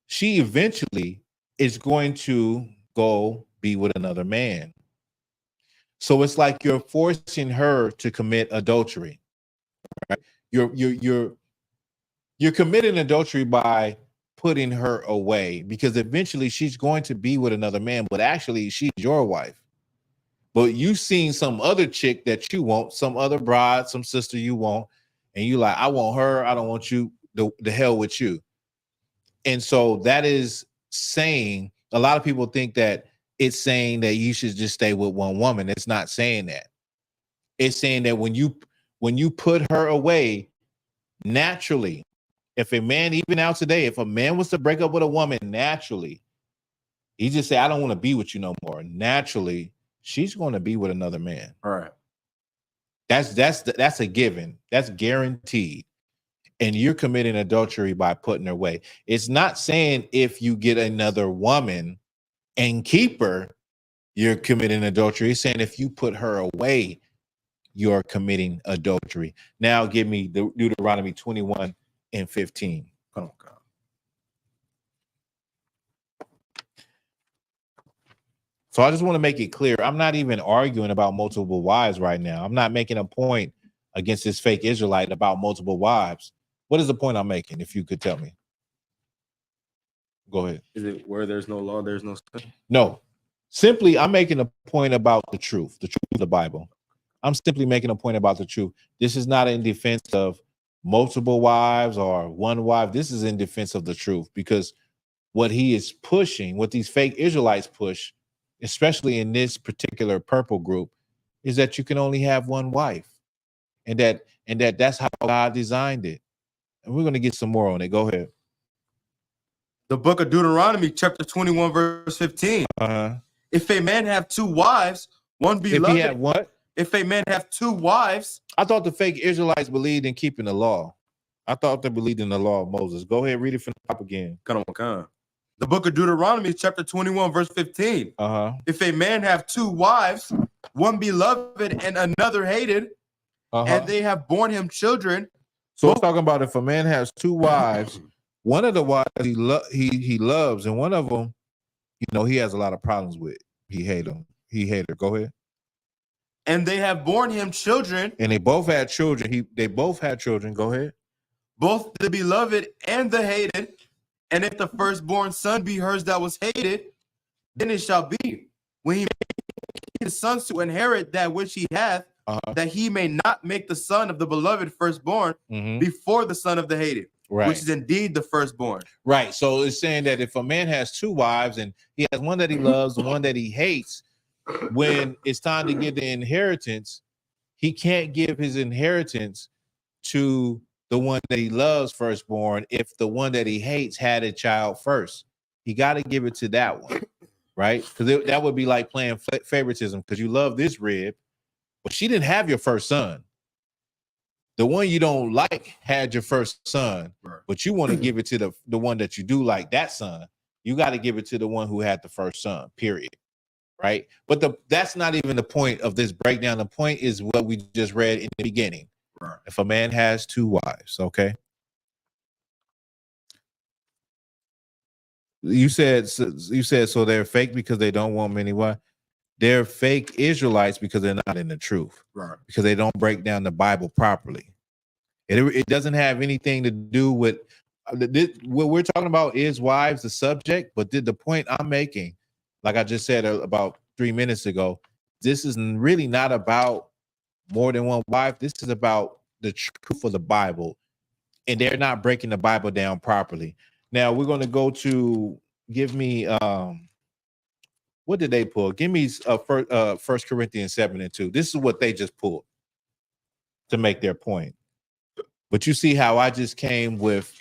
she eventually is going to go be with another man. So it's like you're forcing her to commit adultery. Right? You're committing adultery by putting her away, because eventually she's going to be with another man, but actually she's your wife. But you've seen some other chick that you want, some other bride, some sister you want, and you like, I want her, I don't want you, the hell with you. And so that is saying, a lot of people think that it's saying that you should just stay with one woman. It's not saying that. It's saying that when you put her away, naturally, if a man, even now today, if a man was to break up with a woman, naturally, he just say, I don't want to be with you no more. Naturally, she's going to be with another man. All right. That's a given. That's guaranteed. And you're committing adultery by putting her away. It's not saying if you get another woman and keep her, you're committing adultery. It's saying if you put her away, you're committing adultery. Now give me the Deuteronomy 21:15. Oh, God. So I just want to make it clear. I'm not even arguing about multiple wives right now. I'm not making a point against this fake Israelite about multiple wives. What is the point I'm making, if you could tell me? Go ahead. Is it where there's no law, there's no sin? No. Simply, I'm making a point about the truth of the Bible. I'm simply making a point about the truth. This is not in defense of multiple wives or one wife. This is in defense of the truth, because what he is pushing, what these fake Israelites push, especially in this particular purple group, is that you can only have one wife, and that's how God designed it. And we're going to get some more on it. Go ahead. The book of Deuteronomy, chapter 21, verse 15. If a man have two wives, one beloved. If he have what? if a man have 2 wives. I thought the fake Israelites believed in keeping the law. I thought they believed in the law of Moses. Go ahead, read it from the top again. Come on. The book of Deuteronomy, chapter 21, verse 15. If a man have 2 wives, one beloved and another hated, and they have borne him children. So it's talking about if a man has 2 wives, one of the wives he loves, and one of them, he has a lot of problems with. He hate her. Go ahead. And they have borne him children. And they both had children. They both had children. Go ahead. Both the beloved and the hated. And if the firstborn son be hers that was hated, then it shall be, when he makes his sons to inherit that which he hath, that he may not make the son of the beloved firstborn before the son of the hated, which is indeed the firstborn. Right. So it's saying that if a man has 2 wives and he has one that he loves, the one that he hates, when it's time to give the inheritance, he can't give his inheritance to the one that he loves firstborn if the one that he hates had a child first. He got to give it to that one, right? Because that would be like playing favoritism, because you love this rib, but she didn't have your first son. The one you don't like had your first son, but you want to give it to the one that you do like, that son. You got to give it to the one who had the first son, period. Right? But that's not even the point of this breakdown. The point is what we just read in the beginning. Right. If a man has 2 wives, okay? You said so they're fake because they don't want many wives. They're fake Israelites because they're not in the truth. Right. Because they don't break down the Bible properly. It doesn't have anything to do with what we're talking about is wives, the subject, but the point I'm making, like I just said about 3 minutes ago, this is really not about more than one wife. This is about the truth of the Bible, and they're not breaking the Bible down properly. Now we're going to go to give me what did they pull? Give me 1 Corinthians 7:2. This is what they just pulled to make their point. But you see how I just came with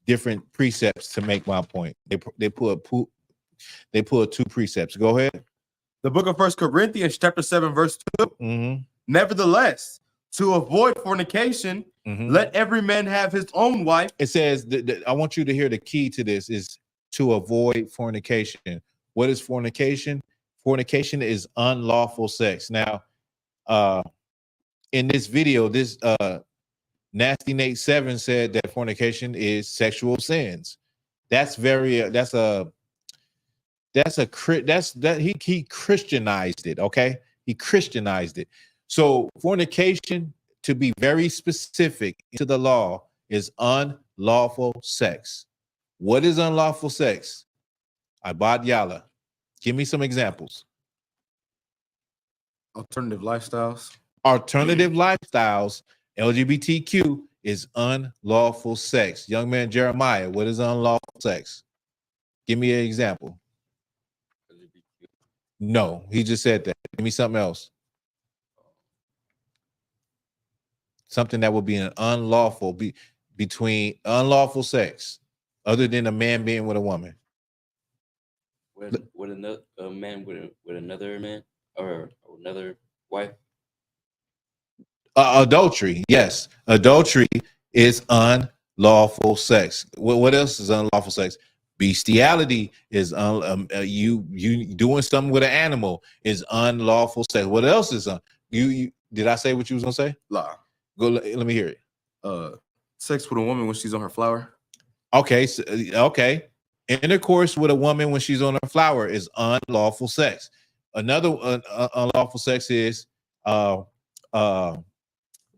different precepts to make my point. They pulled 2 precepts. Go ahead. The book of 1 Corinthians chapter 7, verse 2. Nevertheless, to avoid fornication, let every man have his own wife. It says, I want you to hear the key to this is to avoid fornication. What is fornication? Fornication is unlawful sex. Now, in this video, this Nasty Nate 7 said that fornication is sexual sins. That's he Christianized it. Okay, he Christianized it. So fornication, to be very specific to the law, is unlawful sex. What is unlawful sex? Abad Yalla, give me some examples. Alternative lifestyles. Alternative lifestyles. LGBTQ is unlawful sex. Young man Jeremiah, what is unlawful sex? Give me an example. No, he just said that. Give me something else. Something that would be an unlawful between unlawful sex, other than a man being with a woman. With another man with another man or another wife. Adultery, yes. Adultery is unlawful sex. What else is unlawful sex? Bestiality is you doing something with an animal is unlawful sex. What else is you did I say what you was gonna say? Lie. Go let me hear it. Sex with a woman when she's on her flower. Okay, okay. Intercourse with a woman when she's on her flower is unlawful sex. Another unlawful sex is what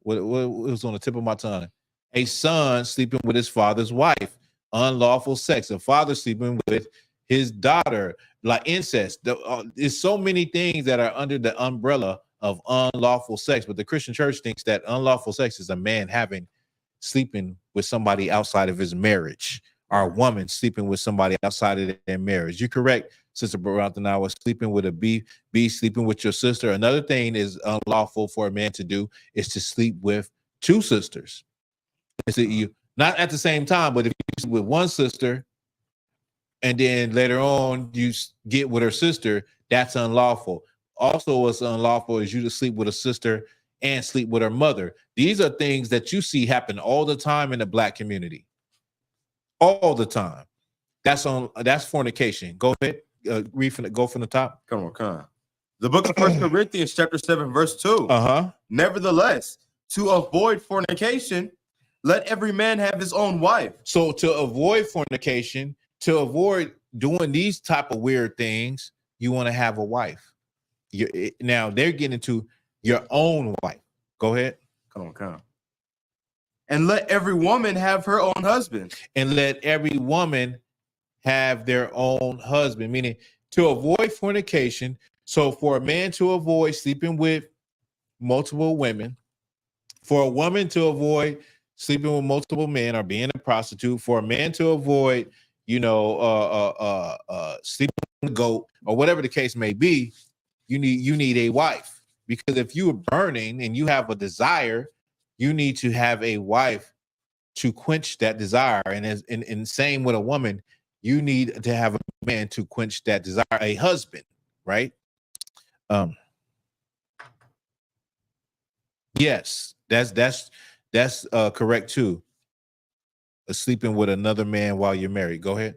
was on the tip of my tongue? A son sleeping with his father's wife, unlawful sex. A father sleeping with his daughter, like incest. There's so many things that are under the umbrella of unlawful sex, but the Christian church thinks that unlawful sex is a man sleeping with somebody outside of his marriage, or a woman sleeping with somebody outside of their marriage. You're correct, Sister Barathan. I was sleeping with a B, sleeping with your sister. Another thing is unlawful for a man to do is to sleep with 2 sisters. You not at the same time, but if you sleep with one sister and then later on you get with her sister, that's unlawful. Also, what's unlawful is you to sleep with a sister and sleep with her mother. These are things that you see happen all the time in the black community. All the time. That's fornication. Go ahead. Go from the top. Come on. The book of 1 Corinthians, chapter 7, verse 2. Nevertheless, to avoid fornication, let every man have his own wife. So to avoid fornication, to avoid doing these type of weird things, you want to have a wife. Now they're getting to your own wife. Go ahead. Come on. And let every woman have her own husband. And let every woman have their own husband, meaning to avoid fornication. So for a man to avoid sleeping with multiple women, for a woman to avoid sleeping with multiple men or being a prostitute, for a man to avoid, sleeping with a goat or whatever the case may be, you need a wife. Because if you are burning and you have a desire, you need to have a wife to quench that desire. And same with a woman, you need to have a man to quench that desire, a husband, right? Yes, that's correct too. Sleeping with another man while you're married. Go ahead.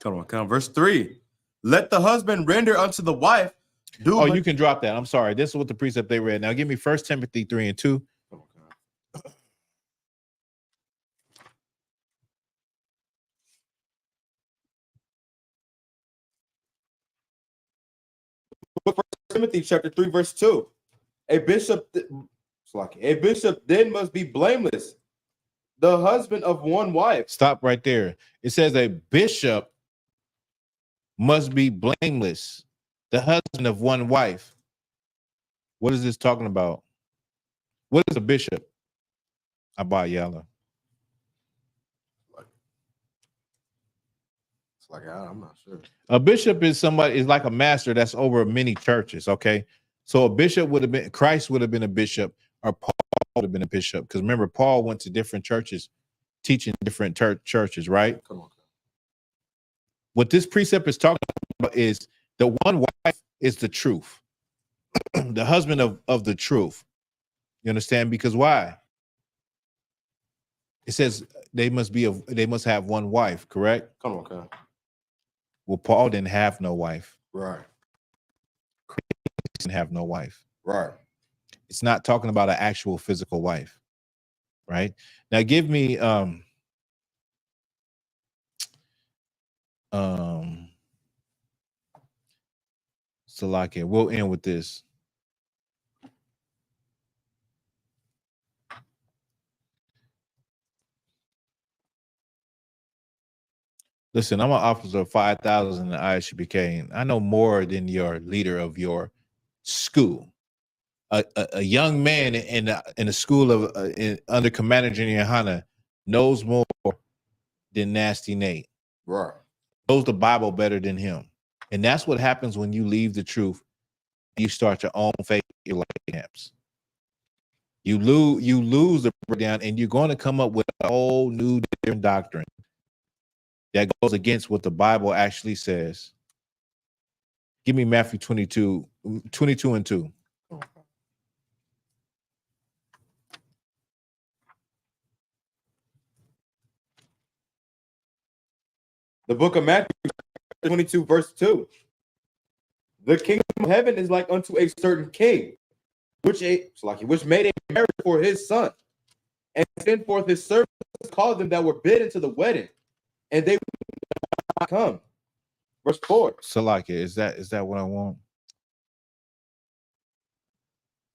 Come on. Verse 3. Let the husband render unto the wife. You can drop that. I'm sorry. This is what the precept they read. Now give me 1 Timothy 3 and 2. Timothy chapter 3, verse 2. A bishop then must be blameless, the husband of one wife. Stop right there. It says a bishop must be blameless, the husband of one wife. What is this talking about? What is a bishop? Abayala. I'm not sure. A bishop is like a master that's over many churches. Okay. So a bishop would have been, Christ would have been a bishop, or Paul would have been a bishop. Because remember, Paul went to different churches, teaching different churches, right? Come on. What this precept is talking about is the one wife is the truth, the husband of the truth. You understand? Because why? It says they must have one wife, correct? Come on. Well, Paul didn't have no wife. Right. Christ didn't have no wife. Right. It's not talking about an actual physical wife, right? Now give me Salakia. We'll end with this. Listen, I'm an officer of 5,000 in the I.S.U.P.K. and I know more than your leader of your school. A young man in a school of under Commander General YAHANNA knows more than Nasty Nate. Right. Knows the Bible better than him. And that's what happens when you leave the truth. You start your own faith camps. You lose the breakdown, and you're going to come up with a whole new different doctrine that goes against what the Bible actually says. Give me Matthew 22 and 2. The book of Matthew 22, verse 2. The kingdom of heaven is like unto a certain king, which made a marriage for his son, and sent forth his servants, called them that were bidden to the wedding, and they would not come. Verse 4. Salakia, is that what I want?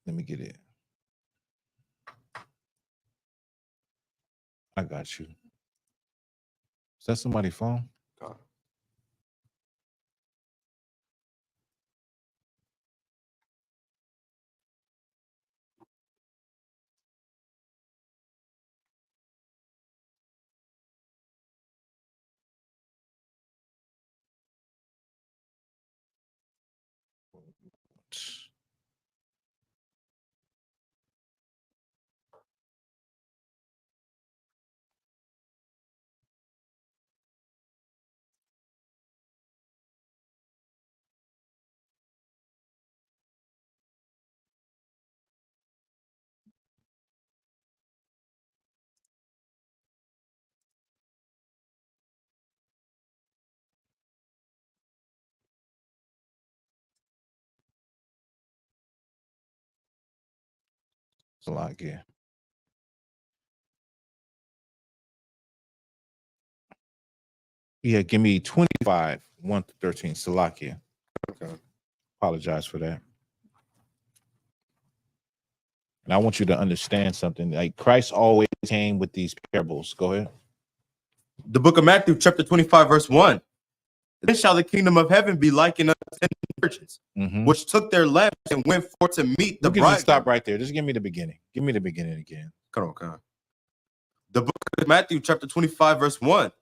Let me get it. I got you. Is that somebody's phone? Salakia. Yeah, give me 25, 1 to 13. Salakia. Okay. Apologize for that. And I want you to understand something. Like Christ always came with these parables. Go ahead. The book of Matthew, chapter 25, verse 1. Then shall the kingdom of heaven be likened unto 10 virgins, which took their lamps and went forth to meet the You can bridegroom. just stop right there. Just give me the beginning. Give me the beginning again. Come on. The book of Matthew, chapter 25, verse 1.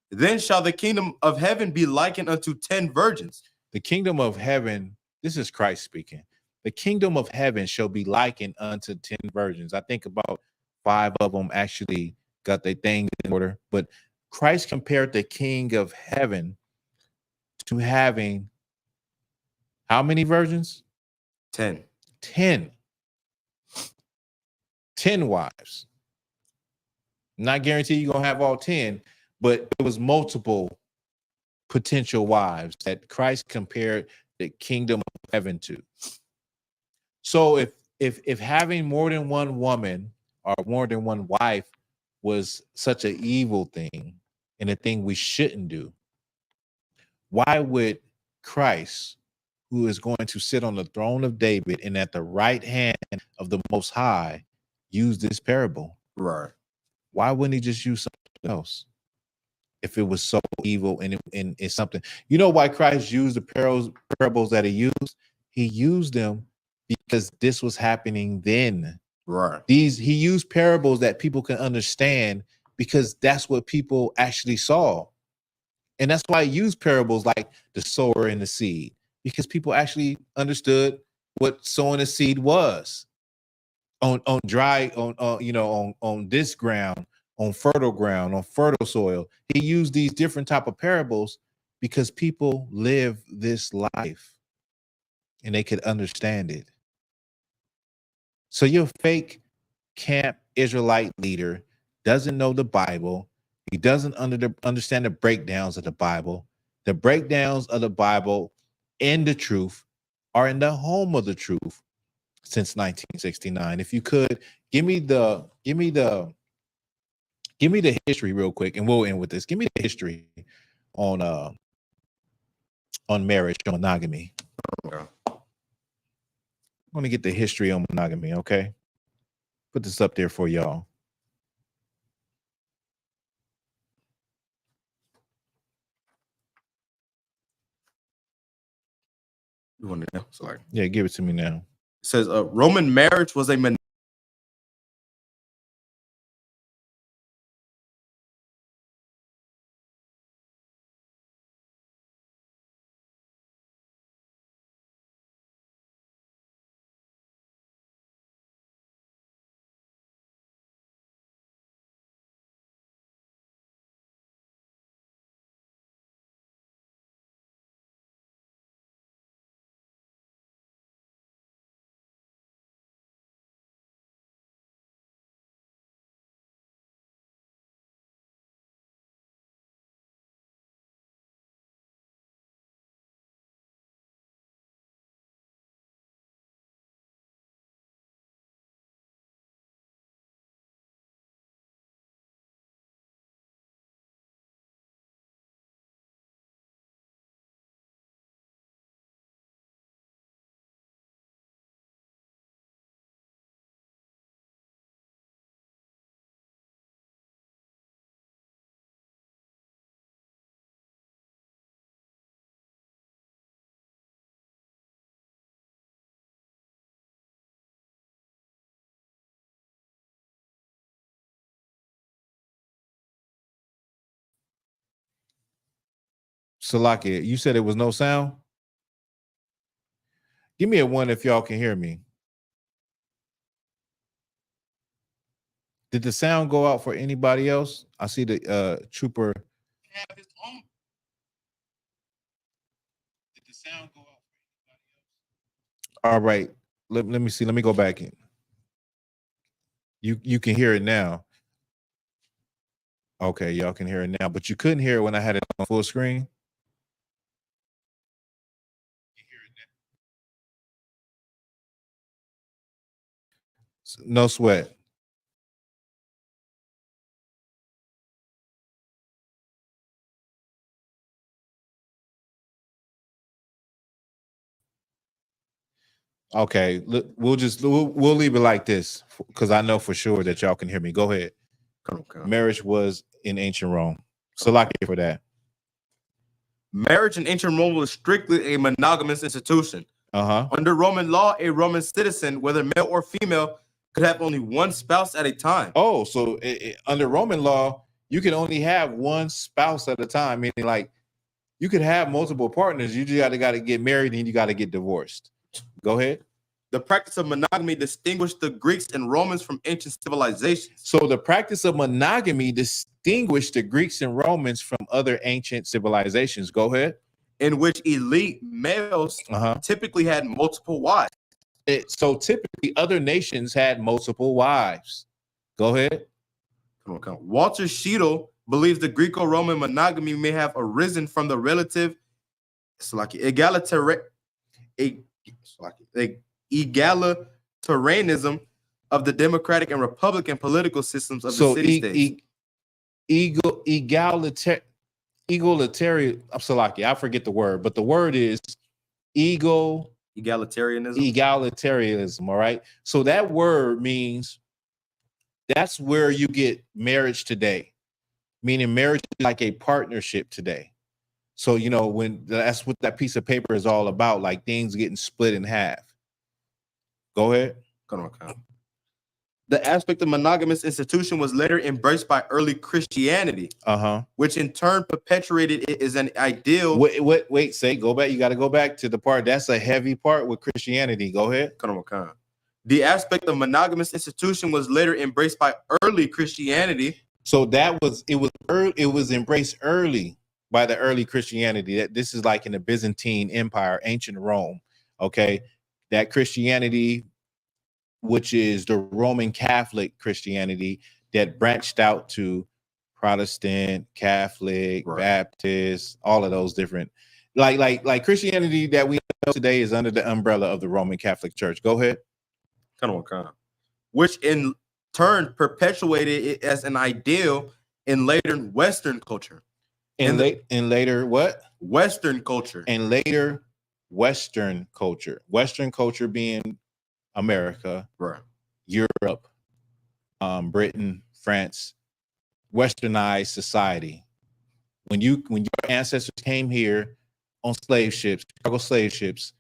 Then shall the kingdom of heaven be likened unto 10 virgins. The kingdom of heaven, this is Christ speaking. The kingdom of heaven shall be likened unto 10 virgins. I think about 5 of them actually got their thing in order, but Christ compared the king of heaven to having how many virgins? 10. 10 wives. Not guarantee you're gonna have all 10, but it was multiple potential wives that Christ compared the kingdom of heaven to. So if having more than one woman or more than one wife was such an evil thing and a thing we shouldn't do, why would Christ, who is going to sit on the throne of David and at the right hand of the Most High, use this parable? Right. Why wouldn't he just use something else? If it was so evil and it's something, you know why Christ used the parables that he used? He used them because this was happening then. Right. He used parables that people can understand because that's what people actually saw. And that's why he used parables like the sower and the seed, because people actually understood what sowing a seed was. On dry, on this ground, on fertile ground, on fertile soil. He used these different type of parables because people live this life and they could understand it. So your fake camp Israelite leader doesn't know the Bible. He doesn't understand the breakdowns of the Bible. The breakdowns of the Bible and the truth are in the home of the truth since 1969. If you could give me the history real quick, and we'll end with this. Give me the history on marriage, on monogamy. Okay. I want to get the history on monogamy, okay? Put this up there for y'all. You want to know? Sorry. Yeah, give it to me now. It says Roman marriage was a Salakia, you said it was no sound? Give me a 1 if y'all can hear me. Did the sound go out for anybody else? I see the trooper. Did the sound go out for anybody else? All right. Let me see. Let me go back in. You can hear it now. Okay, y'all can hear it now, but you couldn't hear it when I had it on full screen. No sweat. Okay, look, we'll leave it like this because I know for sure that y'all can hear me. Go ahead. Okay. Marriage was in ancient Rome. So like it for that. Marriage in ancient Rome was strictly a monogamous institution. Uh-huh. Under Roman law, a Roman citizen, whether male or female, could have only one spouse at a time. Oh, so under Roman law, you can only have one spouse at a time, meaning like you could have multiple partners. You just got to get married and you got to get divorced. Go ahead. The practice of monogamy distinguished the Greeks and Romans from ancient civilizations. So the practice of monogamy distinguished the Greeks and Romans from other ancient civilizations. Go ahead. In which elite males typically had multiple wives. So typically other nations had multiple wives. Go ahead. Walter Scheedel believes the Greco-Roman monogamy may have arisen from the relative egalitarianism of the democratic and republican political systems of the city-states. Egalitarian, I forget the word, but the word is egalitarianism. All right. So that word means that's where you get marriage today, meaning marriage is like a partnership today. So, you know, when that's what that piece of paper is all about, like things getting split in half. Go ahead. The aspect of monogamous institution was later embraced by early Christianity, which in turn perpetuated it as an ideal. Go back. You got to go back to the part. That's a heavy part with Christianity. Go ahead. The aspect of monogamous institution was later embraced by early Christianity. So it was embraced early by the early Christianity. That this is like in the Byzantine Empire, ancient Rome. Okay, that Christianity, which is the Roman Catholic Christianity that branched out to Protestant, Catholic, Baptist, all of those different, like Christianity that we know today is under the umbrella of the Roman Catholic Church. Go ahead. Which in turn perpetuated it as an ideal in later Western culture. Later what? Western culture. And later Western culture. Western culture being America, Europe, Britain, France, westernized society. When your ancestors came here on slave ships, Chicago slave ships,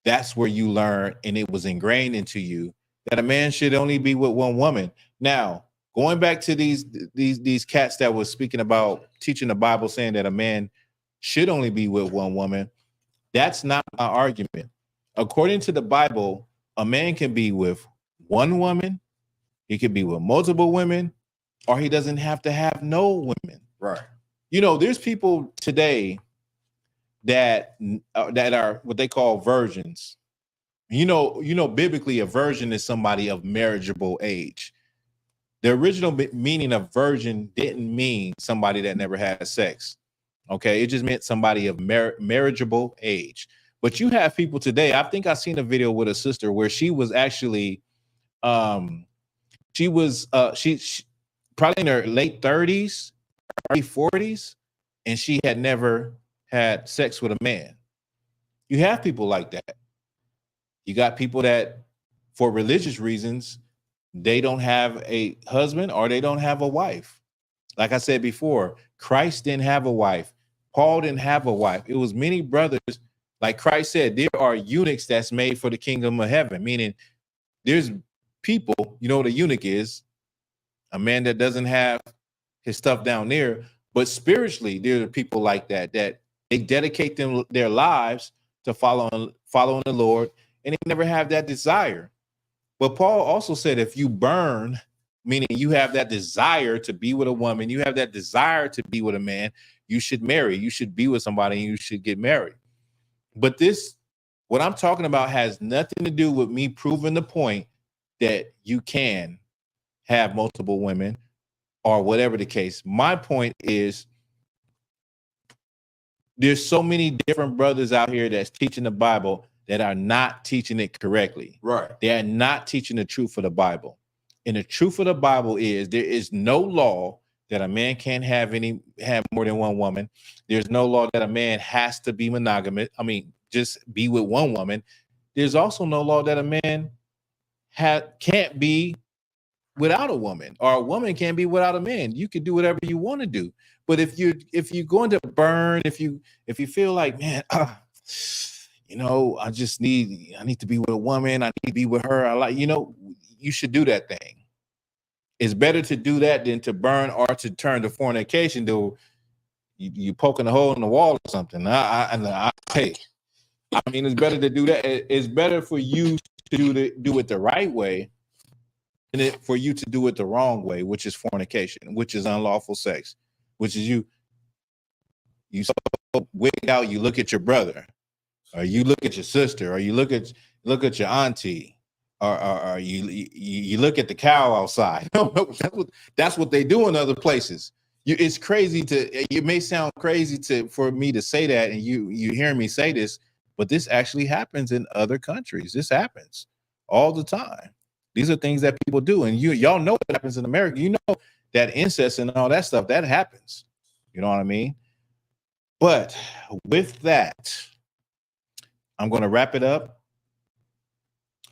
that's where you learn, and it was ingrained into you that a man should only be with one woman. Now, going back to these cats that was speaking about teaching the Bible, saying that a man should only be with one woman, that's not my argument. According to the Bible, a man can be with one woman, he could be with multiple women, or he doesn't have to have no women. Right. You know, there's people today that are what they call virgins. You know, biblically, a virgin is somebody of marriageable age. The original meaning of virgin didn't mean somebody that never had sex. Okay, it just meant somebody of marriageable age. But you have people today. I think I seen a video with a sister where she was actually, she probably in her late 30s, early 40s, and she had never had sex with a man. You have people like that. You got people that, for religious reasons, they don't have a husband or they don't have a wife. Like I said before, Christ didn't have a wife. Paul didn't have a wife. It was many brothers. Like Christ said, there are eunuchs that's made for the kingdom of heaven, meaning there's people, you know what a eunuch is, a man that doesn't have his stuff down there, but spiritually, there are people like that they dedicate their lives to following the Lord, and they never have that desire. But Paul also said, if you burn, meaning you have that desire to be with a woman, you have that desire to be with a man, you should marry. You should be with somebody and you should get married. But what I'm talking about has nothing to do with me proving the point that you can have multiple women or whatever the case. My point is, there's so many different brothers out here that's teaching the Bible that are not teaching it correctly. Right. They are not teaching the truth of the Bible. And the truth of the Bible is there is no law that a man can't have more than one woman. There's no law that a man has to be monogamous. I mean, just be with one woman. There's also no law that a man can't be without a woman, or a woman can't be without a man. You can do whatever you want to do. But if you're going to burn, if you feel like, man, you know, I need to be with a woman, I need to be with her, you should do that thing. It's better to do that than to burn or to turn to fornication. Though you poking a hole in the wall or something. Hey, I mean, it's better to do that. It's better for you to do it the right way, and for you to do it the wrong way, which is fornication, which is unlawful sex, which is you so wig out. You look at your brother, or you look at your sister, or you look at your auntie. Or you look at the cow outside. That's what they do in other places. It's crazy it may sound crazy for me to say that, and you hear me say this, but this actually happens in other countries. This happens all the time. These are things that people do, and y'all know what happens in America. You know that incest and all that stuff that happens. You know what I mean? But with that, I'm going to wrap it up.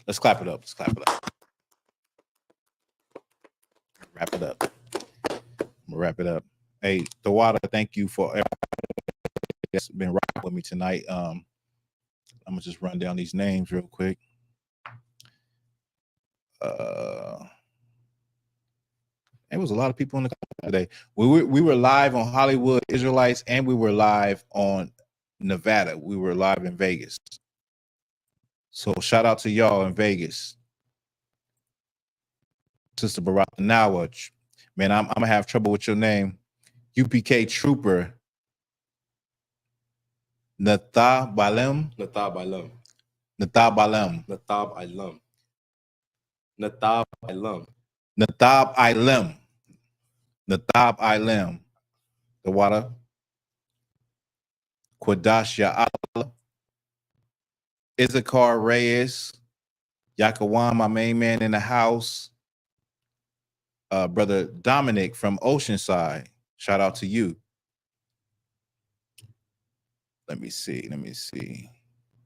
Let's clap it up. Let's clap it up. Wrap it up. I'm gonna wrap it up. Hey, Tawada, thank you for everybody that's been rocking with me tonight. I'm gonna just run down these names real quick. There was a lot of people in the call today. We were live on Hollywood Israelites, and we were live on Nevada. We were live in Vegas. So shout out to y'all in Vegas. Sister Baraka Nawa, man, I'm gonna have trouble with your name. UPK Trooper. Nathab Balem. Nathab Ilam. Nathab Balem. Nathab Ilam. Nathab Ilam. Nathab Ilam. Nathab Ilam. The water. Quadash Ya'ala. Issachar Reyes. Yakawan, my main man in the house. Brother Dominic from Oceanside. Shout out to you. Let me see.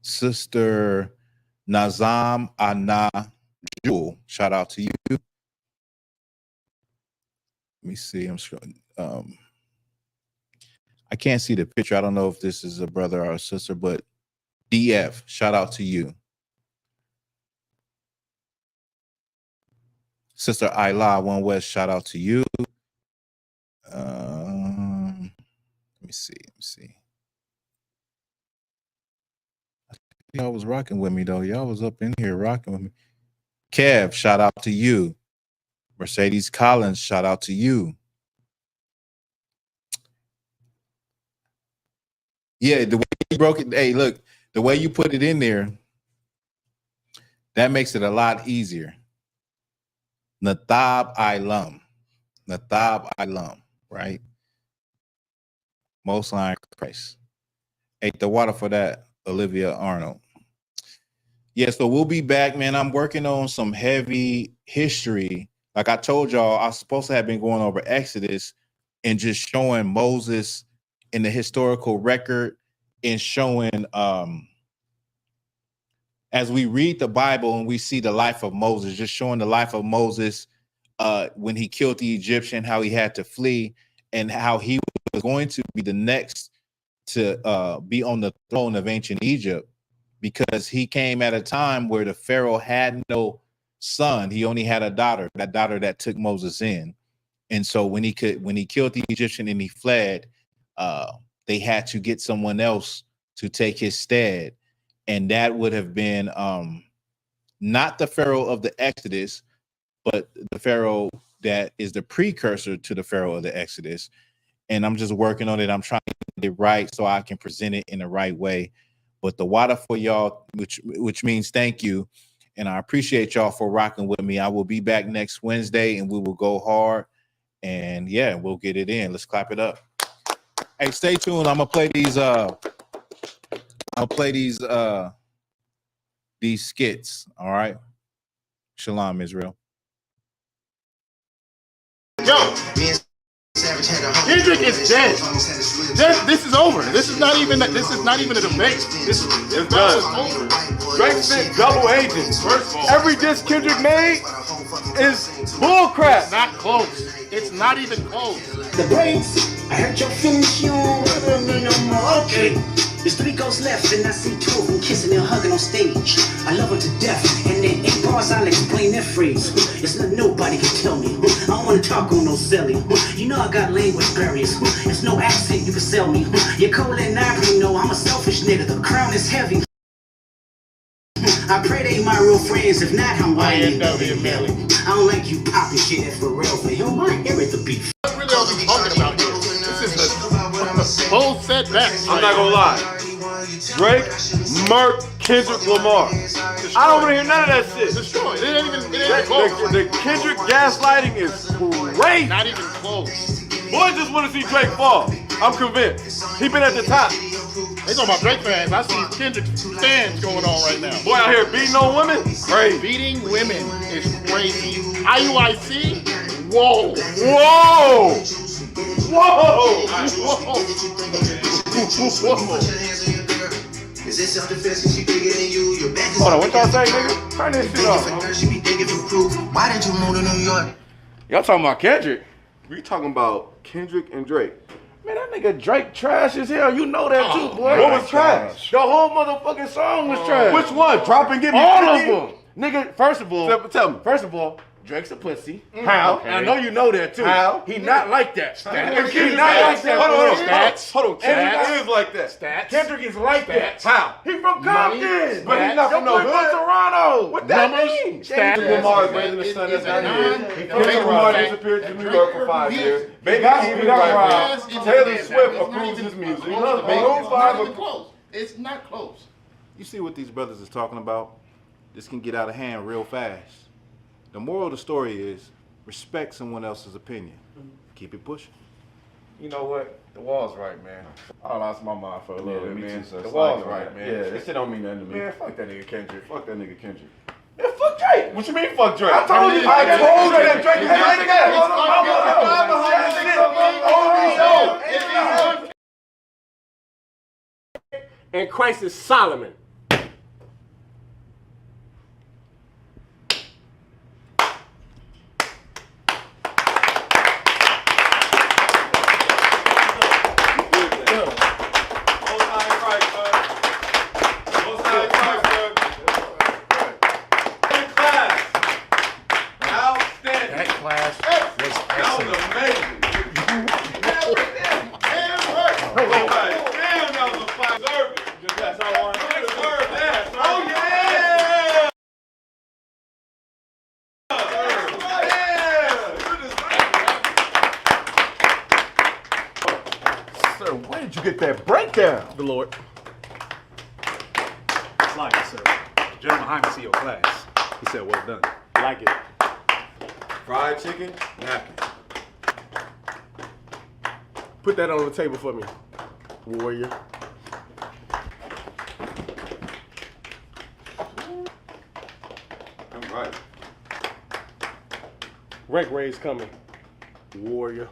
Sister Nazam Ana Jewel. Shout out to you. Let me see. I'm scrolling. I can't see the picture. I don't know if this is a brother or a sister, but DF, shout out to you. Sister Ayla, One West, shout out to you. Let me see. Y'all was rocking with me, though. Y'all was up in here rocking with me. Kev, shout out to you. Mercedes Collins, shout out to you. Yeah, the way you broke it, hey, look, the way you put it in there, that makes it a lot easier. Nathab Ilam. Nathab Ilam, right? Most High Christ. Ate the water for that, Olivia Arnold. Yeah, so we'll be back, man. I'm working on some heavy history. Like I told y'all, I was supposed to have been going over Exodus and just showing Moses in the historical record and showing as we read the Bible and we see the life of Moses, just showing the life of Moses when he killed the Egyptian, how he had to flee, and how he was going to be the next to be on the throne of ancient Egypt, because he came at a time where the Pharaoh had no son. He only had a daughter, that daughter that took Moses in. And so when he killed the Egyptian and he fled, they had to get someone else to take his stead. And that would have been not the Pharaoh of the Exodus, but the Pharaoh that is the precursor to the Pharaoh of the Exodus. And I'm just working on it. I'm trying to get it right so I can present it in the right way. But the water for y'all, which means thank you. And I appreciate y'all for rocking with me. I will be back next Wednesday and we will go hard. And yeah, we'll get it in. Let's clap it up. Hey, stay tuned. I'm gonna play these these skits. All right. Shalom, Israel. Yo, Kendrick is dead. This is over. This is not even a debate. This is over. Drake spent double agents. Every diss Kendrick made is bullcrap. Not close. It's not even close. The breaks, I heard your finish, you don't want me no more. Okay. There's 3 ghosts left, and I see 2 of them kissing and hugging on stage. I love her to death, and in 8 bars I'll explain that phrase. It's nothing nobody can tell me. I don't wanna talk on no silly. You know I got language barriers. It's no accent you can sell me. You're cold and ivory, know I'm a selfish nigga. The crown is heavy. I pray they my real friends, if not, I'm YNW. I don't like you popping shit that's for real. For him, I hear it the beef. What really are we talking about here? This is a full setback. I'm not gonna lie. Drake murked Kendrick Lamar. I don't want to hear none of that shit. Destroyed. It ain't even close. The Kendrick gaslighting is great. Not even close. Boys just want to see Drake fall. I'm convinced. He been at the top. They talking about Drake fans. I see Kendrick fans going on right now. Boy out here beating on women? Crazy. Beating women is crazy. I.U.I.C. Whoa. Whoa. Whoa. Hold on, what y'all say, nigga? Turn this shit off. Why did you move to New York? Y'all talking about Kendrick? We talking about Kendrick and Drake. Man, that nigga Drake trash as hell. You know that too, boy. What was trash? The whole motherfucking song was trash. Which one? Drop and give me all of them. Nigga, first of all, tell me. First of all, Drake's a pussy. How? Okay. And I know you know that too. How? He not like that. He not like that. Hold on. Kendrick is like that. Stats. Kendrick is like that. How? He from Compton. But he's not from no hood. Toronto. What that mean? Kendrick Lamar is raising his son that's not here. Kendrick Lamar disappeared to New York for 5 years. Baby TV right now. Taylor Swift approves his music. It's not close. You see what these brothers is talking about? This can get out of hand real fast. The moral of the story is respect someone else's opinion. Keep it pushing. You know what? The wall's right, man. I lost my mind for a little bit, man. The wall's right, man. Yeah, this shit don't mean nothing to me. Man, fuck that nigga Kendrick. Fuck that nigga Kendrick. Man, fuck Drake. What you mean, fuck Drake? I told you that Drake had and Christ is Solomon. Where did you get that breakdown? The Lord. Like it, sir. General behind me see your class. He said, well done. Like it. Fried chicken, napkin. Put that on the table for me, warrior. I'm right. Rank raise coming, warrior.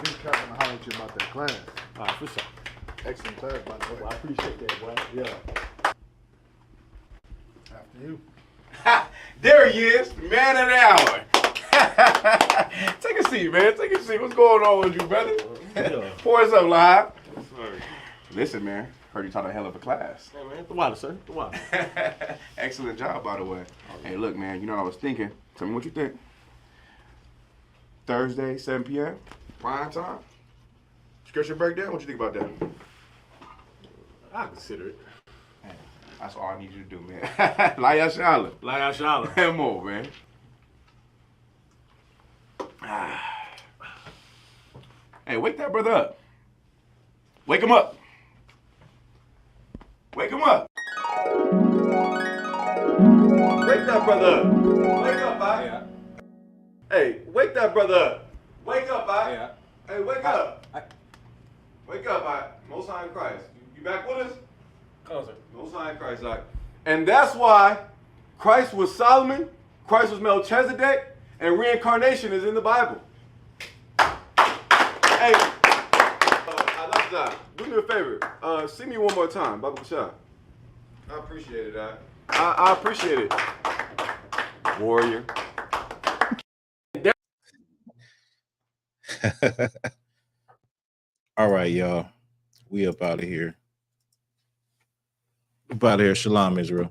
He's coming to holler at you about that class. All right, for sure. Excellent class, by the way. Well, I appreciate that, boy. Yeah. After you. There he is, man of the hour. Take a seat, man. Take a seat. What's going on with you, brother? Pour us up live. Listen, man. Heard you taught a hell of a class. Hey, man. The water, sir. The water. Excellent job, by the way. Hey, look, man. You know what I was thinking. Tell me what you think. Thursday, 7 p.m. Prime time. Scripture breakdown. What you think about that? I'll consider it. Man, that's all I need you to do, man. YAHANNA. YAHANNA. And more, man. Hey, wake that brother up. Wake him up. Wake him up. Wake that brother up. Wake up, bye. Yeah. Hey, wake that brother up. Wake up, bye. Yeah. Hey, wake up. Wake up, bye. Most High in Christ. You back with us? Come on, sir. Most High in Christ, like. And that's why Christ was Solomon, Christ was Melchizedek, and reincarnation is in the Bible. Hey, I love that. Do me a favor. See me one more time, Baba Kashah. I appreciate it, I appreciate it. Warrior. All right, y'all. We up out of here. Up out of here. Shalom, Israel.